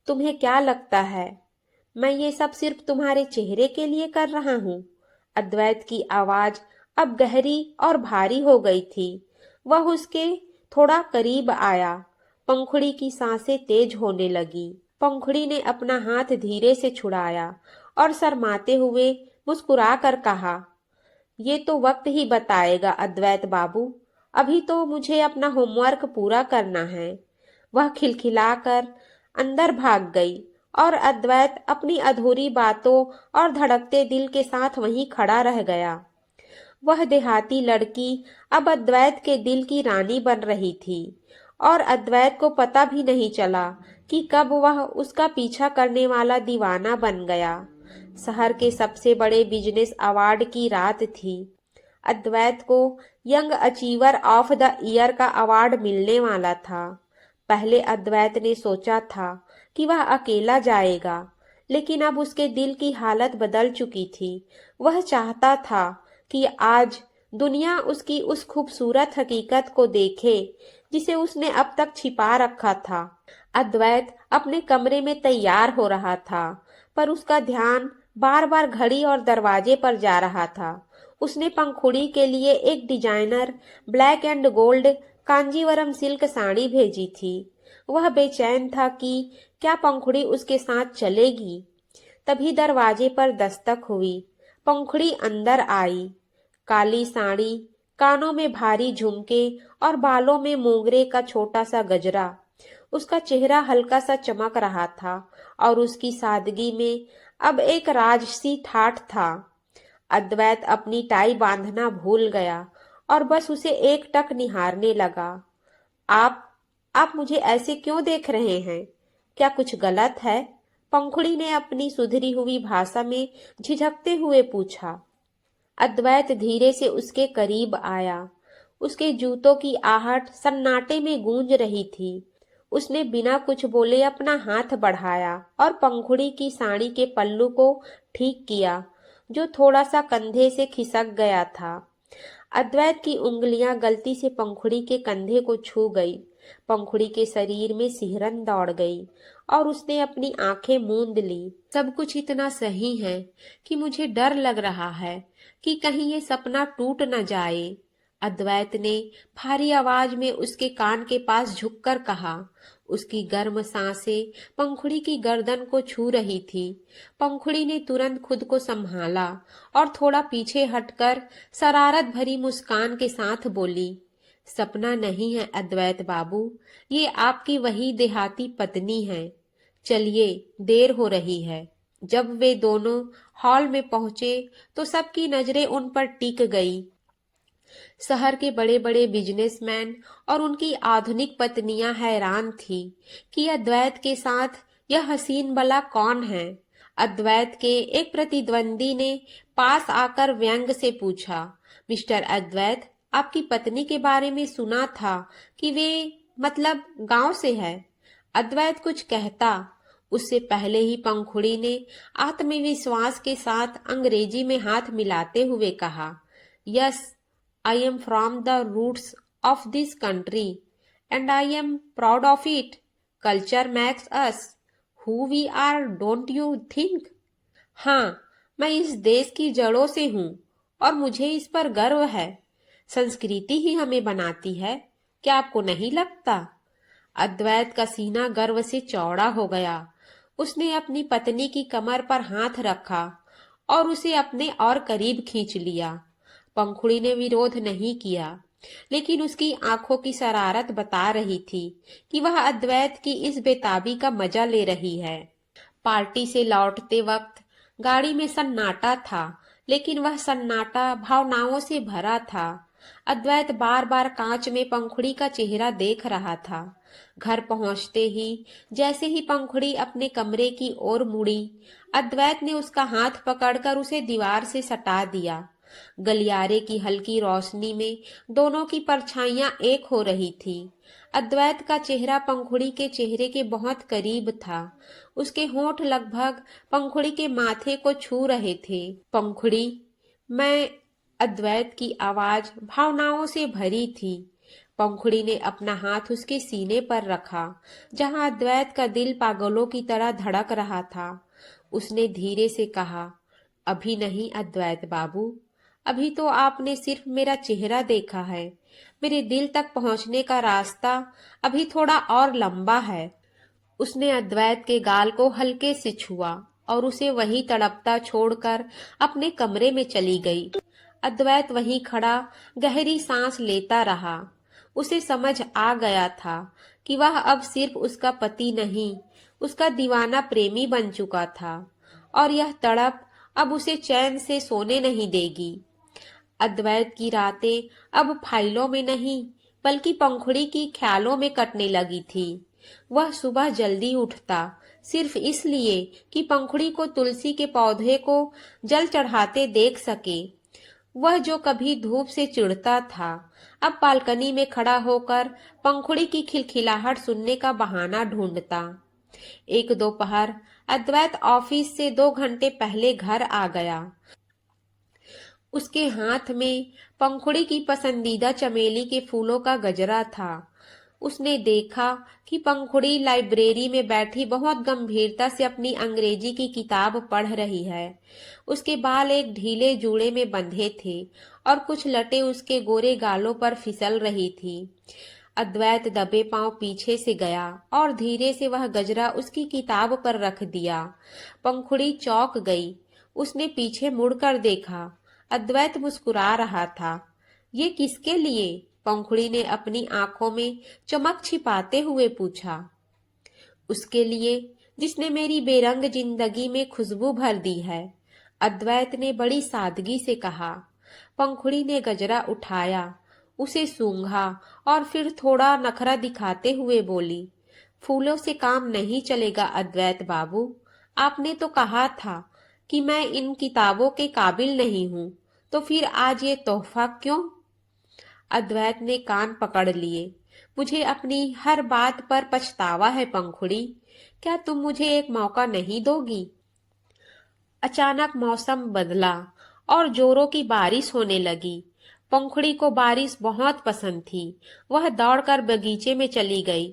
तुम्हें क्या लगता है, मैं ये सब सिर्फ तुम्हारे चेहरे के लिए कर रहा हूँ? अद्वैत की आवाज अब गहरी और भारी हो गई थी। वह उसके थोड़ा करीब आया। पंखुड़ी की सांसें तेज होने लगी। पंखुड़ी ने अपना हाथ धीरे से छुड़ाया और शर्माते हुए मुस्कुरा कर कहा, ये तो वक्त ही बताएगा अद्वैत बाबू, अभी तो मुझे अपना होमवर्क पूरा करना है। वह खिलखिलाकर अंदर भाग गई और अद्वैत अपनी अधूरी बातों और धड़कते दिल के साथ वहीं खड़ा रह गया। वह देहाती लड़की अब अद्वैत के दिल की रानी बन रही थी और अद्वैत को पता भी नहीं चला कि कब वह उसका पीछा करने वाला दीवाना बन गया। शहर के सबसे बड़े बिजनेस अवार्ड की रात थी। अद्वैत को young achiever of the year का अवार्ड मिलने वाला था। पहले अद्वैत ने सोचा था कि वह अकेला जाएगा, लेकिन अब उसके दिल की हालत बदल चुकी थी। वह चाहता था कि आज दुनिया उसकी उस खूबसूरत हकीकत को देखे जिसे उसने अब तक छिपा रखा था। अद्वैत अपने कमरे में तैयार हो रहा था, पर उसका ध्यान बार बार घड़ी और दरवाजे पर जा रहा था। उसने पंखुड़ी के लिए एक designer black and gold Kanjivaram silk sari भेजी थी। वह बेचैन था कि क्या पंखुड़ी उसके साथ चलेगी। तभी दरवाजे पर दस्तक हुई। पंखुड़ी अंदर आई। काली साड़ी, कानों में भारी झुमके और बालों में मोगरे का छोटा सा गजरा। उसका चेहरा हल्का सा चमक रहा था और उसकी सादगी में अब एक राजसी ठाठ था। अद्वैत अपनी टाई बांधना भूल गया और बस उसे एकटक निहारने लगा। आप मुझे ऐसे क्यों देख रहे हैं? क्या कुछ गलत है? पंखुड़ी ने अपनी सुधरी हुई भाषा में झिझकते हुए पूछा। अद्वैत धीरे से उसके करीब आया। उसके जूतों की आहट सन्नाटे में गूंज रही थी। उसने बिना कुछ बोले अपना हाथ बढ़ाया और पंखुड़ी की साड़ी के पल्लू को ठीक किया, जो थोड़ा सा कंधे से खिसक गया था। अद्वैत की उंगलियां गलती से पंखुड़ी के कंधे को छू गई। पंखुड़ी के शरीर में सिहरन दौड़ गई और उसने अपनी आंखें मूंद ली। सब कुछ इतना सही है कि मुझे डर लग रहा है कि कहीं ये सपना टूट न जाए। अद्वैत ने भारी आवाज में उसके कान के पास झुककर कहा। उसकी गर्म सांसें पंखुड़ी की गर्दन को छू रही थी। पंखुड़ी ने तुरंत खुद को संभाला और थोड़ा पीछे हटकर शरारत भरी मुस्कान के साथ बोली, सपना नहीं है अद्वैत बाबू, ये आपकी वही देहाती पत्नी है। चलिए, देर हो रही है। जब वे दोनों हॉल में पहुंचे तो सबकी नजरें उन पर टिक गई। शहर के बड़े बड़े बिजनेसमैन और उनकी आधुनिक पत्नियां हैरान थी कि अद्वैत के साथ यह हसीन भला कौन है। अद्वैत के एक प्रतिद्वंदी ने पास आकर व्यंग से पूछा, मिस्टर अद्वैत, आपकी पत्नी के बारे में सुना था कि वे मतलब गांव से है। अद्वैत कुछ कहता उससे पहले ही पंखुड़ी ने आत्मविश्वास के साथ अंग्रेजी में हाथ मिलाते हुए कहा, yes, I am from the roots of this country and I am proud of it. Culture makes us who we are, don't you think? हाँ, मैं इस देश की जड़ों से हूँ और मुझे इस पर गर्व है। संस्कृति ही हमें बनाती है, क्या आपको नहीं लगता? अद्वैत का सीना गर्व से चौड़ा हो गया। उसने अपनी पत्नी की कमर पर हाथ रखा और उसे अपने और करीब खींच लिया। पंखुड़ी ने विरोध नहीं किया, लेकिन उसकी आंखों की शरारत बता रही थी कि वह अद्वैत की इस बेताबी का मजा ले रही है। पार्टी से लौटते वक्त गाड़ी में सन्नाटा था, लेकिन वह सन्नाटा भावनाओं से भरा था। अद्वैत बार बार कांच में पंखुड़ी का चेहरा देख रहा था। घर पहुंचते ही जैसे ही पंखुड़ी अपने कमरे की ओर मुड़ी, अद्वैत ने उसका हाथ पकड़कर उसे दीवार से सटा दिया। गलियारे की हल्की रोशनी में दोनों की परछाइयां एक हो रही थी। अद्वैत का चेहरा पंखुड़ी के चेहरे के बहुत करीब था। उसके होंठ लगभग पंखुड़ी के माथे को छू रहे थे। पंखुड़ी, मैं। अद्वैत की आवाज भावनाओं से भरी थी। पंखुड़ी ने अपना हाथ उसके सीने पर रखा, जहां अद्वैत का दिल पागलों की तरह धड़क रहा था। उसने धीरे से कहा, अभी नहीं अद्वैत बाबू, अभी तो आपने सिर्फ मेरा चेहरा देखा है। मेरे दिल तक पहुंचने का रास्ता अभी थोड़ा और लंबा है। उसने अद्वैत के गाल को हल्के से छुआ और उसे वहीं तड़पता छोड़कर अपने कमरे में चली गई। अद्वैत वहीं खड़ा गहरी सांस लेता रहा। उसे समझ आ गया था कि वह अब सिर्फ उसका पति नहीं, उसका दीवाना प्रेमी बन चुका था और यह तड़प अब उसे चैन से सोने नहीं देगी। अद्वैत की रातें अब फाइलों में नहीं, बल्कि पंखुड़ी की ख्यालों में कटने लगी थी। वह सुबह जल्दी उठता सिर्फ इसलिए कि पंखुड़ी को तुलसी के पौधे को जल चढ़ाते देख सके। वह जो कभी धूप से चिढ़ता था, अब बालकनी में खड़ा होकर पंखुड़ी की खिलखिलाहट सुनने का बहाना ढूंढता। एक दोपहर अद्वैत ऑफिस से 2 घंटे पहले घर आ गया। उसके हाथ में पंखुड़ी की पसंदीदा चमेली के फूलों का गजरा था। उसने देखा कि पंखुड़ी लाइब्रेरी में बैठी बहुत गंभीरता से अपनी अंग्रेजी की किताब पढ़ रही है। उसके बाल एक ढीले जूड़े में बंधे थे और कुछ लटें उसके गोरे गालों पर फिसल रही थी। अद्वैत दबे पांव पीछे से गया और धीरे से वह गजरा उसकी किताब पर रख दिया। पंखुड़ी चौंक गई। उसने पीछे मुड़कर देखा। अद्वैत मुस्कुरा रहा था। ये किसके लिए? पंखुड़ी ने अपनी आंखों में चमक छिपाते हुए पूछा। उसके लिए जिसने मेरी बेरंग जिंदगी में खुशबू भर दी है, अद्वैत ने बड़ी सादगी से कहा। पंखुड़ी ने गजरा उठाया, उसे सूंघा और फिर थोड़ा नखरा दिखाते हुए बोली, फूलों से काम नहीं चलेगा अद्वैत बाबू। आपने तो कहा था कि मैं इन किताबों के काबिल नहीं हूँ, तो फिर आज ये तोहफा क्यों? अद्वैत ने कान पकड़ लिए। मुझे अपनी हर बात पर पछतावा है पंखुड़ी। क्या तुम मुझे एक मौका नहीं दोगी? अचानक मौसम बदला और जोरों की बारिश होने लगी। पंखुड़ी को बारिश बहुत पसंद थी। वह दौड़कर बगीचे में चली गई।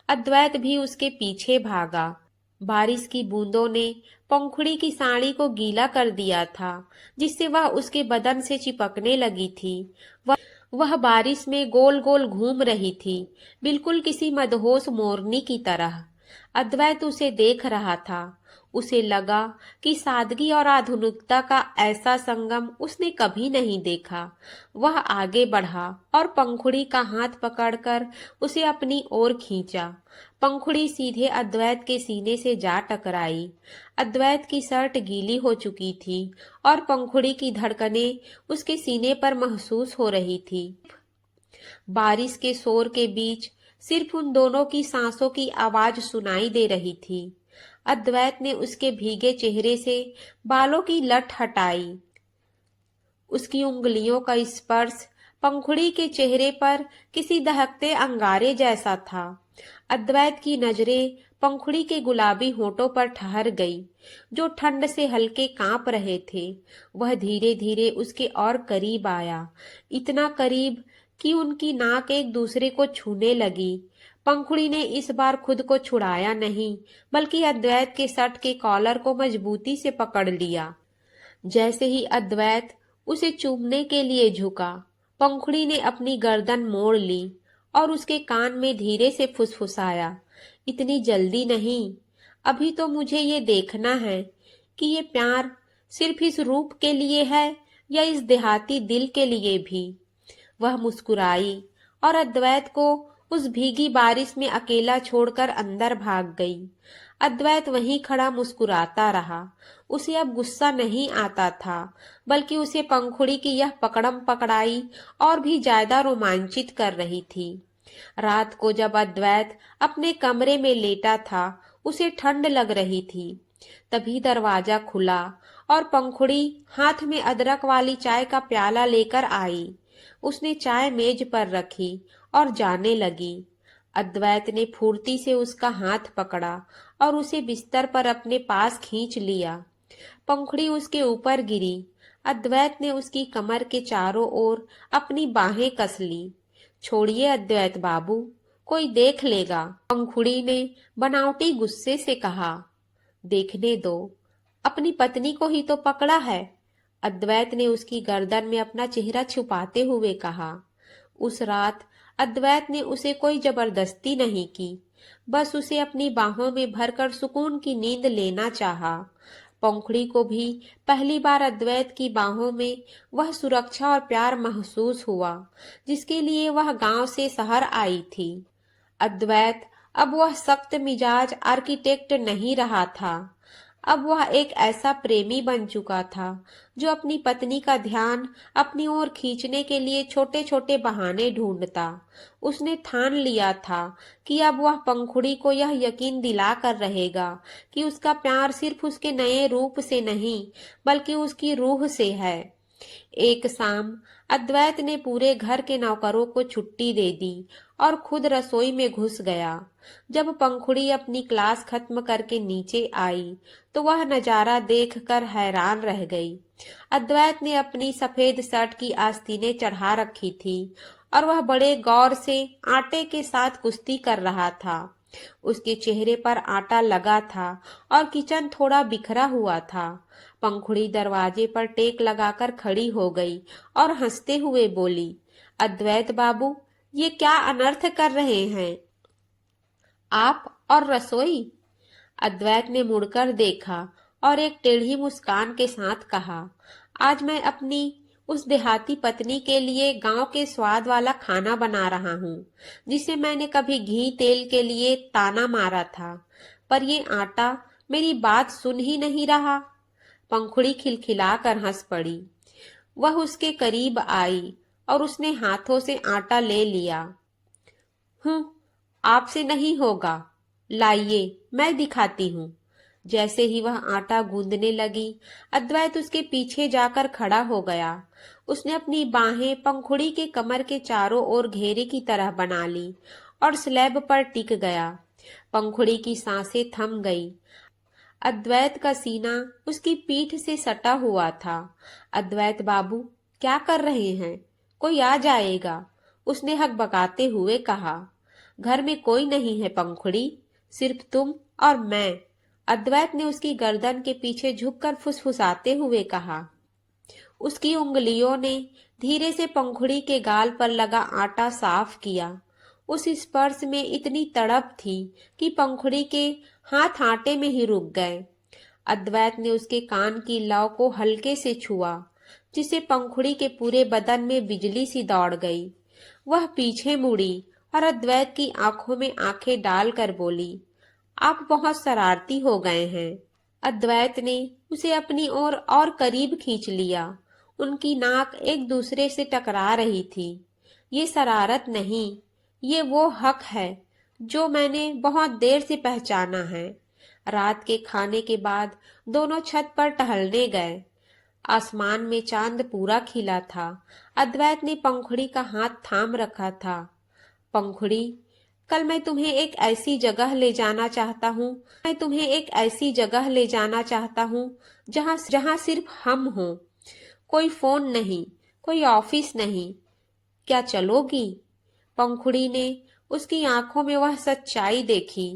अद्वैत भी उसके पीछे भागा। बारिश की बूंदों ने पंखुड़ी की साड़ी को गीला कर दिया था, जिससे वह उसके बदन से चिपकने लगी थी। वह बारिश में गोल गोल घूम रही थी, बिल्कुल किसी मदहोश मोरनी की तरह। अद्वैत उसे देख रहा था। उसे लगा कि सादगी और आधुनिकता का ऐसा संगम उसने कभी नहीं देखा। वह आगे बढ़ा और पंखुड़ी का हाथ पकड़कर उसे अपनी ओर खींचा। पंखुड़ी सीधे अद्वैत के सीने से जा टकराई। अद्वैत की शर्ट गीली हो चुकी थी और पंखुड़ी की धड़कनें उसके सीने पर महसूस हो रही थी। बारिश के शोर के बीच सिर्फ उन दोनों की सांसों की आवाज सुनाई दे रही थी। अद्वैत ने उसके भीगे चेहरे से बालों की लट हटाई। उसकी उंगलियों का स्पर्श पंखुड़ी के चेहरे पर किसी दहकते अंगारे जैसा था। अद्वैत की नजरें पंखुड़ी के गुलाबी होठों पर ठहर गई, जो ठंड से हल्के कांप रहे थे। वह धीरे धीरे उसके और करीब आया, इतना करीब कि उनकी नाक एक दूसरे को छूने लगी। पंखुड़ी ने इस बार खुद को छुड़ाया नहीं, बल्कि अद्वैत के शर्ट के कॉलर को मजबूती से पकड़ लिया। जैसे ही अद्वैत उसे चूमने के लिए झुका, पंखुड़ी ने अपनी गर्दन मोड़ ली और उसके कान में धीरे से फुसफुसाया, इतनी जल्दी नहीं, अभी तो मुझे ये देखना है कि ये प्यार सिर्फ इस रूप के लिए है या इस देहाती दिल के लिए भी। वह मुस्कुराई और अद्वैत को उस भीगी बारिश में अकेला छोड़कर अंदर भाग गई। अद्वैत वहीं खड़ा मुस्कुराता रहा। उसे अब गुस्सा नहीं आता था, बल्कि उसे पंखुड़ी की यह पकड़म पकड़ाई और भी ज्यादा रोमांचित कर रही थी। रात को जब अद्वैत अपने कमरे में लेटा था, उसे ठंड लग रही थी। तभी दरवाजा खुला और पंखुड़ी हाथ में अदरक वाली चाय का प्याला लेकर आई। उसने चाय मेज पर रखी और जाने लगी। अद्वैत ने फुर्ती से उसका हाथ पकड़ा और उसे बिस्तर पर अपने पास खींच लिया। पंखुड़ी उसके ऊपर गिरी। अद्वैत ने उसकी कमर के चारों ओर अपनी बाहें कस ली। छोड़िए अद्वैत बाबू, कोई देख लेगा, पंखुड़ी ने बनावटी गुस्से से कहा। देखने दो, अपनी पत्नी को ही तो पकड़ा है, अद्वैत ने उसकी गर्दन में अपना चेहरा छुपाते हुए कहा। उस रात अद्वैत ने उसे कोई जबरदस्ती नहीं की, बस उसे अपनी बाहों में भरकर सुकून की नींद लेना चाहा। पंखुड़ी को भी पहली बार अद्वैत की बाहों में वह सुरक्षा और प्यार महसूस हुआ, जिसके लिए वह गांव से शहर आई थी। अद्वैत अब वह सख्त मिजाज आर्किटेक्ट नहीं रहा था। अब वह एक ऐसा प्रेमी बन चुका था जो अपनी पत्नी का ध्यान अपनी ओर खींचने के लिए छोटे छोटे बहाने ढूंढता। उसने ठान लिया था कि अब वह पंखुड़ी को यह यकीन दिला कर रहेगा कि उसका प्यार सिर्फ उसके नए रूप से नहीं, बल्कि उसकी रूह से है। एक शाम अद्वैत ने पूरे घर के नौकरों को छुट्टी दे दी और खुद रसोई में घुस गया। जब पंखुड़ी अपनी क्लास खत्म करके नीचे आई तो वह नजारा देखकर हैरान रह गई। अद्वैत ने अपनी सफेद शर्ट की आस्तीनें चढ़ा रखी थी और वह बड़े गौर से आटे के साथ कुश्ती कर रहा था। उसके चेहरे पर आटा लगा था और किचन थोड़ा बिखरा हुआ था। पंखुड़ी दरवाजे पर टेक लगाकर खड़ी हो गई और हंसते हुए बोली, अद्वैत बाबू, ये क्या अनर्थ कर रहे हैं आप और रसोई? अद्वैत ने मुड़कर देखा और एक टेढ़ी मुस्कान के साथ कहा, आज मैं अपनी उस देहाती पत्नी के लिए गांव के स्वाद वाला खाना बना रहा हूँ, जिसे मैंने कभी घी तेल के लिए ताना मारा था, पर ये आटा मेरी बात सुन ही नहीं रहा। पंखुड़ी खिलखिलाकर हंस पड़ी। वह उसके करीब आई और उसने हाथों से आटा ले लिया। आपसे नहीं होगा, लाइए मैं दिखाती हूँ। जैसे ही वह आटा गूंदने लगी, अद्वैत उसके पीछे जाकर खड़ा हो गया। उसने अपनी बाहें पंखुड़ी के कमर के चारों ओर घेरे की तरह बना ली और स्लैब पर टिक गया। पंखुड़ी की सांसें थम गई। अद्वैत का सीना उसकी पीठ से सटा हुआ था। अद्वैत बाबू, क्या कर रहे हैं? कोई आ जाएगा, उसने हकबकाते हुए कहा। घर में कोई नहीं है पंखुड़ी, सिर्फ तुम और मैं, अद्वैत ने उसकी गर्दन के पीछे झुककर फुसफुसाते हुए कहा। उसकी उंगलियों ने धीरे से पंखुड़ी के गाल पर लगा आटा साफ किया। उस स्पर्श में इतनी तड़प थी कि पंखुड़ी के हाथ आटे में ही रुक गए। अद्वैत ने उसके कान की लौ को हल्के से छुआ, जिससे पंखुड़ी के पूरे बदन में बिजली सी दौड़ गई। वह पीछे मुड़ी और अद्वैत की आंखों में आंखें डालकर बोली, आप बहुत शरारती हो गए हैं। अद्वैत ने उसे अपनी ओर और करीब खींच लिया। उनकी नाक एक दूसरे से टकरा रही थी। ये शरारत नहीं, ये वो हक है जो मैंने बहुत देर से पहचाना है। रात के खाने के बाद दोनों छत पर टहलने गए। आसमान में चांद पूरा खिला था। अद्वैत ने पंखुड़ी का हाथ थाम रखा था। पंखुड़ी, कल मैं तुम्हें एक ऐसी जगह ले जाना चाहता हूँ, मैं तुम्हें एक ऐसी जगह ले जाना चाहता हूँ जहाँ जहाँ सिर्फ हम हों। कोई फोन नहीं, कोई ऑफिस नहीं। क्या चलोगी? पंखुड़ी ने उसकी आंखों में वह सच्चाई देखी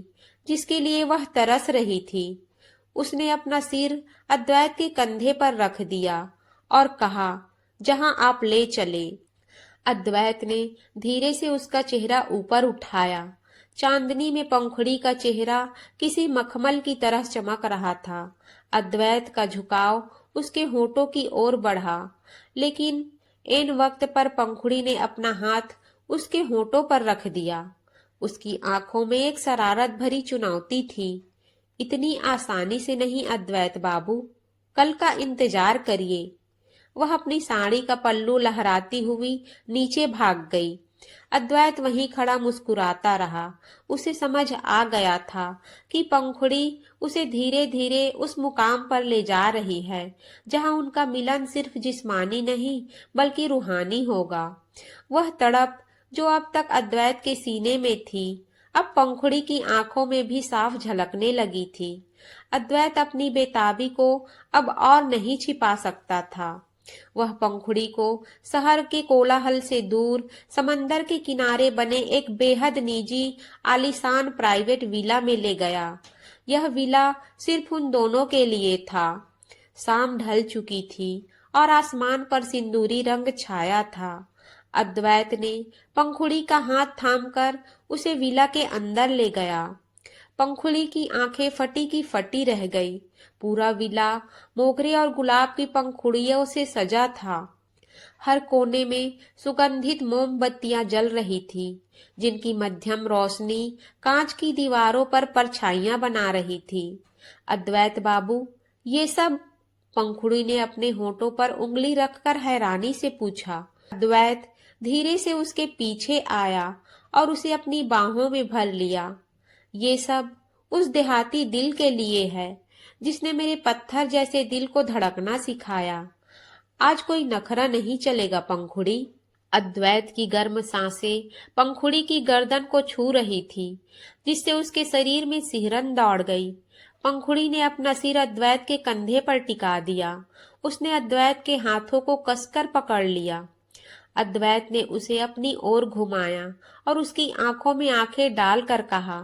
जिसके लिए वह तरस रही थी। उसने अपना सिर अद्वैत के कंधे पर रख दिया और कहा, जहां आप ले चले। अद्वैत ने धीरे से उसका चेहरा ऊपर उठाया। चांदनी में पंखुड़ी का चेहरा किसी मखमल की तरह चमक रहा था। अद्वैत का झुकाव उसके होठों की ओर बढ़ा, लेकिन ऐन वक्त पर पंखुड़ी ने अपना हाथ उसके होठों पर रख दिया। उसकी आंखों में एक शरारत भरी चुनौती थी। इतनी आसानी से नहीं अद्वैत बाबू, कल का इंतजार करिए। वह अपनी साड़ी का पल्लू लहराती हुई नीचे भाग गई। अद्वैत वहीं खड़ा मुस्कुराता रहा। उसे समझ आ गया था कि पंखुड़ी उसे धीरे धीरे उस मुकाम पर ले जा रही है जहां उनका मिलन सिर्फ जिस्मानी नहीं बल्कि रूहानी होगा। वह तड़प जो अब तक अद्वैत के सीने में थी, अब पंखुड़ी की आंखों में भी साफ झलकने लगी थी। अद्वैत अपनी बेताबी को अब और नहीं छिपा सकता था। वह पंखुड़ी को शहर के कोलाहल से दूर समंदर के किनारे बने एक बेहद निजी आलीशान प्राइवेट विला में ले गया। यह विला सिर्फ उन दोनों के लिए था। शाम ढल चुकी थी और आसमान पर सिंदूरी रंग छाया था। अद्वैत ने पंखुड़ी का हाथ थामकर उसे विला के अंदर ले गया। पंखुड़ी की आंखें फटी की फटी रह गई। पूरा विला मोगरे और गुलाब की पंखुड़ियों से सजा था। हर कोने में सुगंधित मोमबत्तियां जल रही थी, जिनकी मध्यम रोशनी कांच की दीवारों पर परछाइयां बना रही थी। अद्वैत बाबू, ये सब? पंखुड़ी ने अपने होठों पर उंगली रखकर हैरानी से पूछा। अद्वैत धीरे से उसके पीछे आया और उसे अपनी बाहों में भर लिया। ये सब उस देहाती दिल के लिए है जिसने मेरे पत्थर जैसे दिल को धड़कना सिखाया। आज कोई नखरा नहीं चलेगा पंखुड़ी। अद्वैत की गर्म सांसें पंखुड़ी की गर्दन को छू रही थी, जिससे उसके शरीर में सिहरन दौड़ गई। पंखुड़ी ने अपना सिर अद्वैत के कंधे पर टिका दिया। उसने अद्वैत के हाथों को कसकर पकड़ लिया। अद्वैत ने उसे अपनी ओर घुमाया और उसकी आंखों में आंखें डालकर कहा,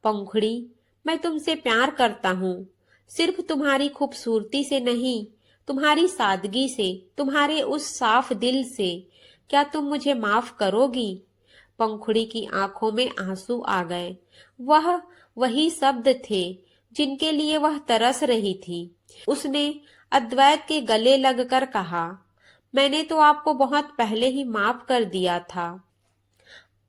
पंखुड़ी, मैं तुमसे प्यार करता हूँ। सिर्फ तुम्हारी खूबसूरती से नहीं, तुम्हारी सादगी से, तुम्हारे उस साफ दिल से। क्या तुम मुझे माफ करोगी? पंखुड़ी की आंखों में आंसू आ गए। वह वही शब्द थे जिनके लिए वह तरस रही थी। उसने अद्वैत के गले लगकर कहा, मैंने तो आपको बहुत पहले ही माफ कर दिया था।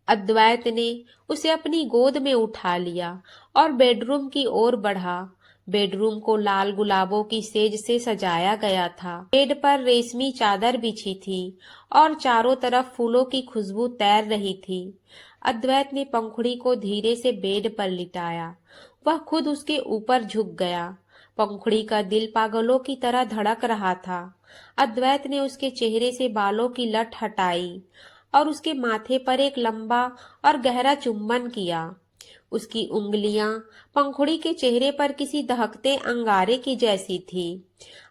अद्वैत ने उसे अपनी गोद में उठा लिया और बेडरूम की ओर बढ़ा। बेडरूम को लाल गुलाबों की सेज से सजाया गया था। बेड पर रेशमी चादर बिछी थी और चारों तरफ फूलों की खुशबू तैर रही थी। अद्वैत ने पंखुड़ी को धीरे से बेड पर लिटाया। वह खुद उसके ऊपर झुक गया। पंखुड़ी का दिल पागलों की तरह धड़क रहा था। अद्वैत ने उसके चेहरे से बालों की लट हटाई और उसके माथे पर एक लंबा और गहरा चुंबन किया। उसकी उंगलियां पंखुड़ी के चेहरे पर किसी दहकते अंगारे की जैसी थी।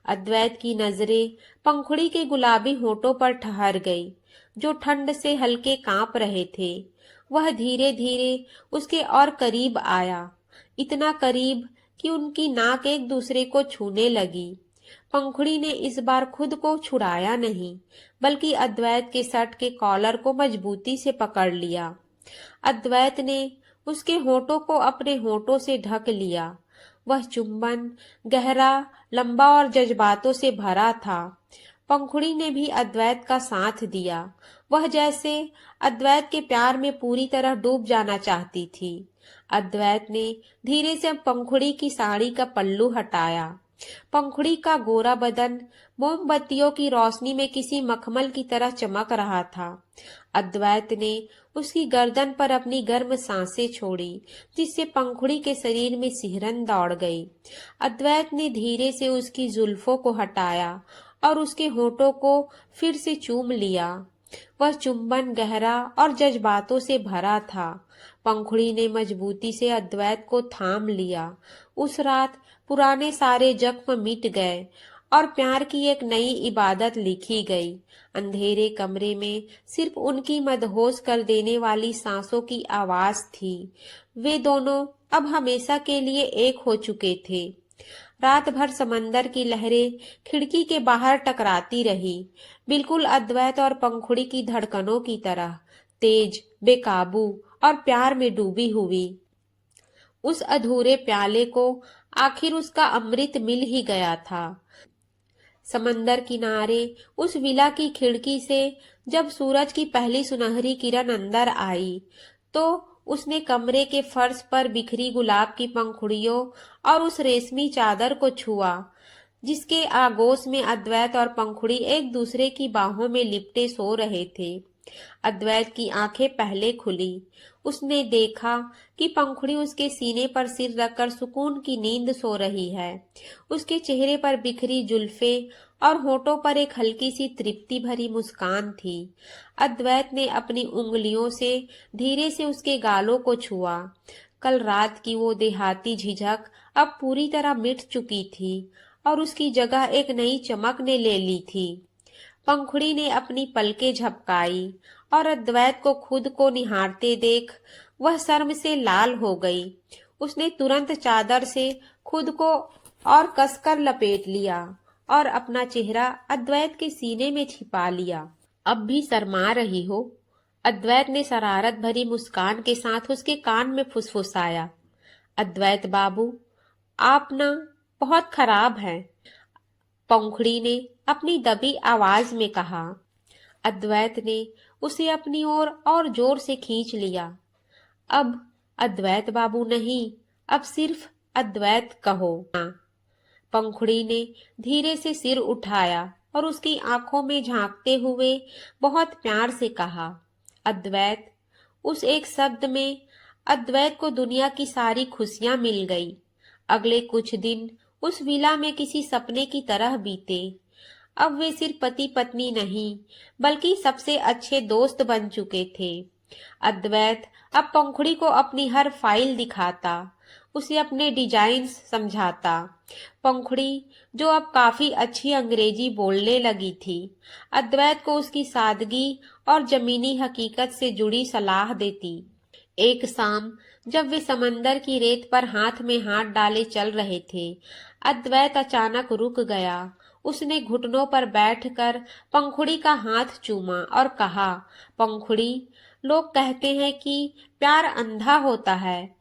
अद्वैत की नजरें पंखुड़ी के गुलाबी होठों पर ठहर गई, जो ठंड से हल्के कांप रहे थे। वह धीरे धीरे उसके और करीब आया, इतना करीब कि उनकी नाक एक दूसरे को छूने लगी। पंखुड़ी ने इस बार खुद को छुड़ाया नहीं, बल्कि अद्वैत के शर्ट के कॉलर को मजबूती से पकड़ लिया। अद्वैत ने उसके होठों को अपने होठों से ढक लिया। वह चुंबन गहरा, लंबा और जज्बातों से भरा था। पंखुड़ी ने भी अद्वैत का साथ दिया। वह जैसे अद्वैत के प्यार में पूरी तरह डूब जाना चाहती थी। अद्वैत ने धीरे से पंखुड़ी की साड़ी का पल्लू हटाया। पंखुड़ी का गोरा बदन मोमबत्तियों की रोशनी में किसी मखमल की तरह चमक रहा था। अद्वैत ने उसकी गर्दन पर अपनी गर्म सांसें छोड़ी, जिससे पंखुड़ी के शरीर में सिहरन दौड़ गई। अद्वैत ने धीरे से उसकी जुल्फों को हटाया और उसके होठों को फिर से चूम लिया। वह चुंबन गहरा और जज्बातों से भरा था। पंखुड़ी ने मजबूती से अद्वैत को थाम लिया। उस रात पुराने सारे जख्म मिट गए और प्यार की एक नई इबादत लिखी गई। अंधेरे कमरे में सिर्फ उनकी मदहोश कर देने वाली सांसों की आवाज थी। वे दोनों अब हमेशा के लिए एक हो चुके थे। रात भर समंदर की लहरें खिड़की के बाहर टकराती रही, बिल्कुल अद्वैत और पंखुड़ी की धड़कनों की तरह, तेज, बेकाबू और प्यार में डूबी हुई। उस अधूरे प्याले को आखिर उसका अमृत मिल ही गया था। समंदर किनारे उस विला की खिड़की से जब सूरज की पहली सुनहरी किरण अंदर आई, तो उसने कमरे के फर्श पर बिखरी गुलाब की पंखुड़ियों और उस रेशमी चादर को छुआ, जिसके आगोश में अद्वैत और पंखुड़ी एक दूसरे की बाहों में लिपटे सो रहे थे। अद्वैत की आंखें पहले खुली। उसने देखा कि पंखुड़ी उसके सीने पर सिर रखकर सुकून की नींद सो रही है। उसके चेहरे पर बिखरी जुल्फे और होठों पर एक हल्की सी तृप्ति भरी मुस्कान थी। अद्वैत ने अपनी उंगलियों से धीरे से उसके गालों को छुआ। कल रात की वो देहाती झिझक अब पूरी तरह मिट चुकी थी और उसकी जगह एक नई चमक ने ले ली थी। पंखुड़ी ने अपनी पलकें झपकाई और अद्वैत को खुद को निहारते देख वह शर्म से लाल हो गई। उसने तुरंत चादर से खुद को और कसकर लपेट लिया और अपना चेहरा अद्वैत के सीने में छिपा लिया। अब भी शर्मा रही हो? अद्वैत ने शरारत भरी मुस्कान के साथ उसके कान में फुसफुसाया। अद्वैत बाबू, आप ना बहुत खराब हैं, पंखुड़ी ने अपनी दबी आवाज में कहा। अद्वैत ने उसे अपनी ओर और जोर से खींच लिया। अब अद्वैत बाबू नहीं, अब सिर्फ अद्वैत कहो ना। पंखुड़ी ने धीरे से सिर उठाया और उसकी आंखों में झांकते हुए बहुत प्यार से कहा, अद्वैत। उस एक शब्द में अद्वैत को दुनिया की सारी खुशियां मिल गई। अगले कुछ दिन उस विला में किसी सपने की तरह बीते। अब वे सिर्फ पति पत्नी नहीं, बल्कि सबसे अच्छे दोस्त बन चुके थे। अद्वैत अब पंखुड़ी को अपनी हर फाइल दिखाता, उसे अपने डिजाइन्स समझाता। पंखुड़ी, जो अब काफी अच्छी अंग्रेजी बोलने लगी थी, अद्वैत को उसकी सादगी और जमीनी हकीकत से जुड़ी सलाह देती। एक शाम जब वे समंदर की रेत पर हाथ में हाथ डाले चल रहे थे, अद्वैत अचानक रुक गया। उसने घुटनों पर बैठकर पंखुड़ी का हाथ चूमा और कहा, पंखुड़ी, लोग कहते हैं कि प्यार अंधा होता है,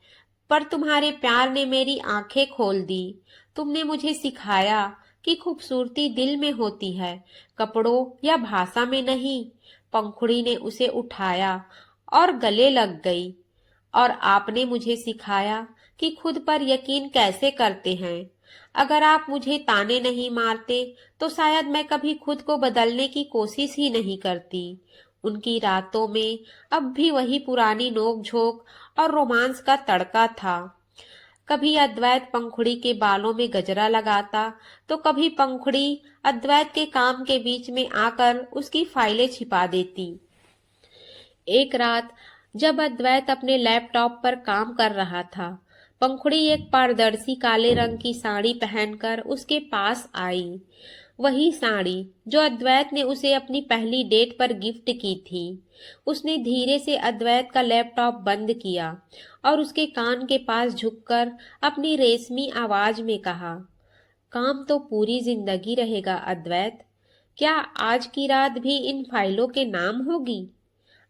पर तुम्हारे प्यार ने मेरी आंखें खोल दी। तुमने मुझे सिखाया कि खूबसूरती दिल में होती है, कपड़ों या भाषा में नहीं। पंखुड़ी ने उसे उठाया और गले लग गई। और आपने मुझे सिखाया कि खुद पर यकीन कैसे करते हैं। अगर आप मुझे ताने नहीं मारते तो शायद मैं कभी खुद को बदलने की कोशिश ही नहीं करती। उनकी रातों में अब भी वही पुरानी नोक-झोंक और रोमांस का तड़का था। कभी अद्वैत पंखुड़ी के बालों में गजरा लगाता, तो कभी पंखुड़ी अद्वैत के काम के बीच में आकर उसकी फाइलें छिपा देती। एक रात जब अद्वैत अपने लैपटॉप पर काम कर रहा था, पंखुड़ी एक पारदर्शी काले रंग की साड़ी पहनकर उसके पास आई। वही साड़ी जो अद्वैत ने उसे अपनी पहली डेट पर गिफ्ट की थी। उसने धीरे से अद्वैत का लैपटॉप बंद किया और उसके कान के पास झुककर अपनी रेशमी आवाज में कहा, काम तो पूरी जिंदगी रहेगा अद्वैत। क्या आज की रात भी इन फाइलों के नाम होगी?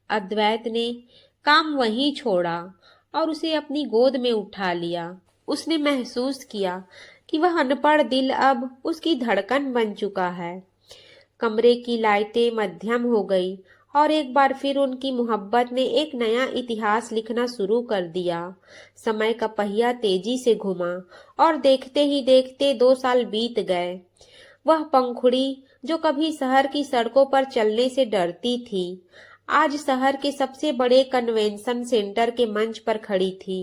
अद्वैत ने काम वहीं छोड़ा और उसे अपनी गोद में उठा लिया। उसने महसूस किया कि वह अनपढ़ दिल अब उसकी धड़कन बन चुका है। कमरे की लाइटें मध्यम हो गई और एक बार फिर उनकी मोहब्बत ने एक नया इतिहास लिखना शुरू कर दिया। समय का पहिया तेजी से घुमा और देखते ही देखते 2 साल बीत गए। वह पंखुड़ी जो कभी शहर की सड़कों पर चलने से डरती थी, आज शहर के सबसे बड़े कन्वेंशन सेंटर के मंच पर खड़ी थी।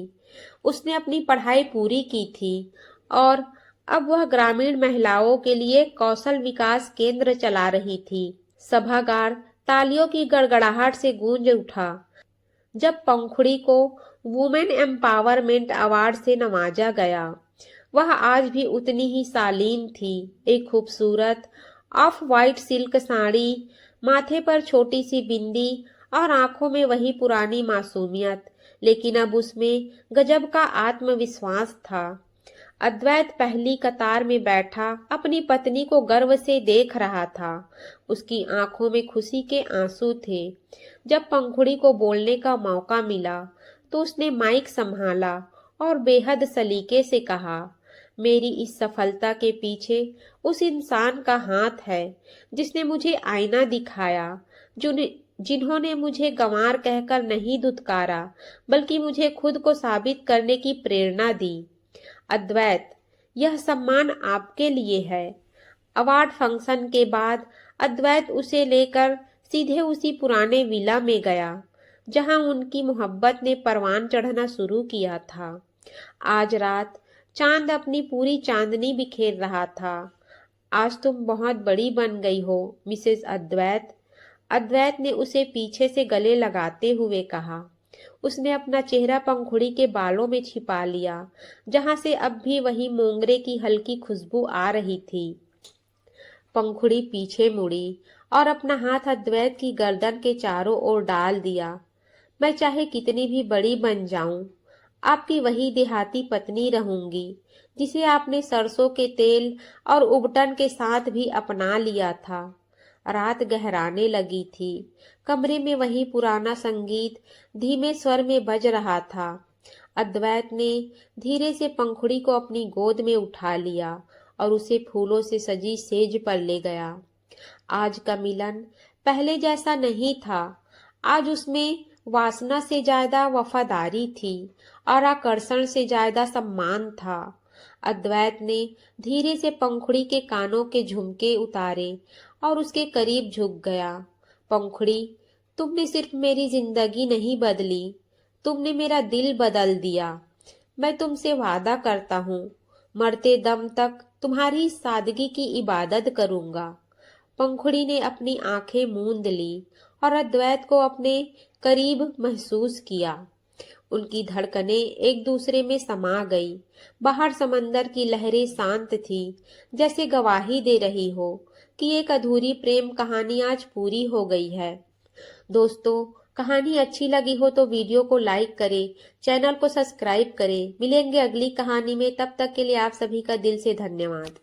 उसने अपनी पढ़ाई पूरी की थी और अब वह ग्रामीण महिलाओं के लिए कौशल विकास केंद्र चला रही थी। सभागार तालियों की गड़गड़ाहट से गूंज उठा जब पंखुड़ी को वुमेन एम्पावरमेंट अवार्ड से नवाजा गया। वह आज भी उतनी ही शालीन थी, एक खूबसूरत ऑफ वाइट सिल्क साड़ी, माथे पर छोटी सी बिंदी और आंखों में वही पुरानी मासूमियत, लेकिन अब उसमें गजब का आत्मविश्वास था। अद्वैत पहली कतार में बैठा अपनी पत्नी को गर्व से देख रहा था। उसकी आंखों में खुशी के आंसू थे। जब पंखुड़ी को बोलने का मौका मिला तो उसने माइक संभाला और बेहद सलीके से कहा, मेरी इस सफलता के पीछे उस इंसान का हाथ है जिसने मुझे आईना दिखाया, जिन्होंने मुझे गंवार कहकर नहीं दुत्कारा, बल्कि मुझे खुद को साबित करने की प्रेरणा दी। अद्वैत, यह सम्मान आपके लिए है। अवार्ड फंक्शन के बाद अद्वैत उसे लेकर सीधे उसी पुराने विला में गया जहां उनकी मोहब्बत ने परवान चढ़ना शुरू किया था। आज रात चांद अपनी पूरी चांदनी बिखेर रहा था। आज तुम बहुत बड़ी बन गई हो मिसेस अद्वैत। अद्वैत ने उसे पीछे से गले लगाते हुए कहा। उसने अपना चेहरा पंखुड़ी के बालों में छिपा लिया, जहां से अब भी वही मोंगरे की हल्की खुशबू आ रही थी। पंखुड़ी पीछे मुड़ी और अपना हाथ अद्वैत की गर्दन के चारों ओर डाल दिया। मैं चाहे कितनी भी बड़ी बन जाऊं, आपकी वही देहाती पत्नी रहूंगी जिसे आपने सरसों के तेल और उबटन के साथ भी अपना लिया था। रात गहराने लगी थी। कमरे में वही पुराना संगीत धीमे स्वर में बज रहा था। अद्वैत ने धीरे से पंखुड़ी को अपनी गोद में उठा लिया और उसे फूलों से सजी सेज पर ले गया। आज का मिलन पहले जैसा नहीं था। आज उसमें वासना से ज्यादा वफादारी थी और आकर्षण से ज्यादा सम्मान था। अद्वैत ने धीरे से पंखुड़ी के कानों के झुमके उतारे और उसके करीब झुक गया। पंखुड़ी, तुमने सिर्फ मेरी जिंदगी नहीं बदली, तुमने मेरा दिल बदल दिया। मैं तुमसे वादा करता हूँ, मरते दम तक तुम्हारी सादगी की इबादत करूंगा। पंखुड़ी ने अपनी आंखें मूंद ली और अद्वैत को अपने करीब महसूस किया। उनकी धड़कनें एक दूसरे में समा गई। बाहर समंदर की लहरें शांत थी, जैसे गवाही दे रही हो कि एक अधूरी प्रेम कहानी आज पूरी हो गई है। दोस्तों, कहानी अच्छी लगी हो तो वीडियो को लाइक करें, चैनल को सब्सक्राइब करें। मिलेंगे अगली कहानी में, तब तक के लिए आप सभी का दिल से धन्यवाद।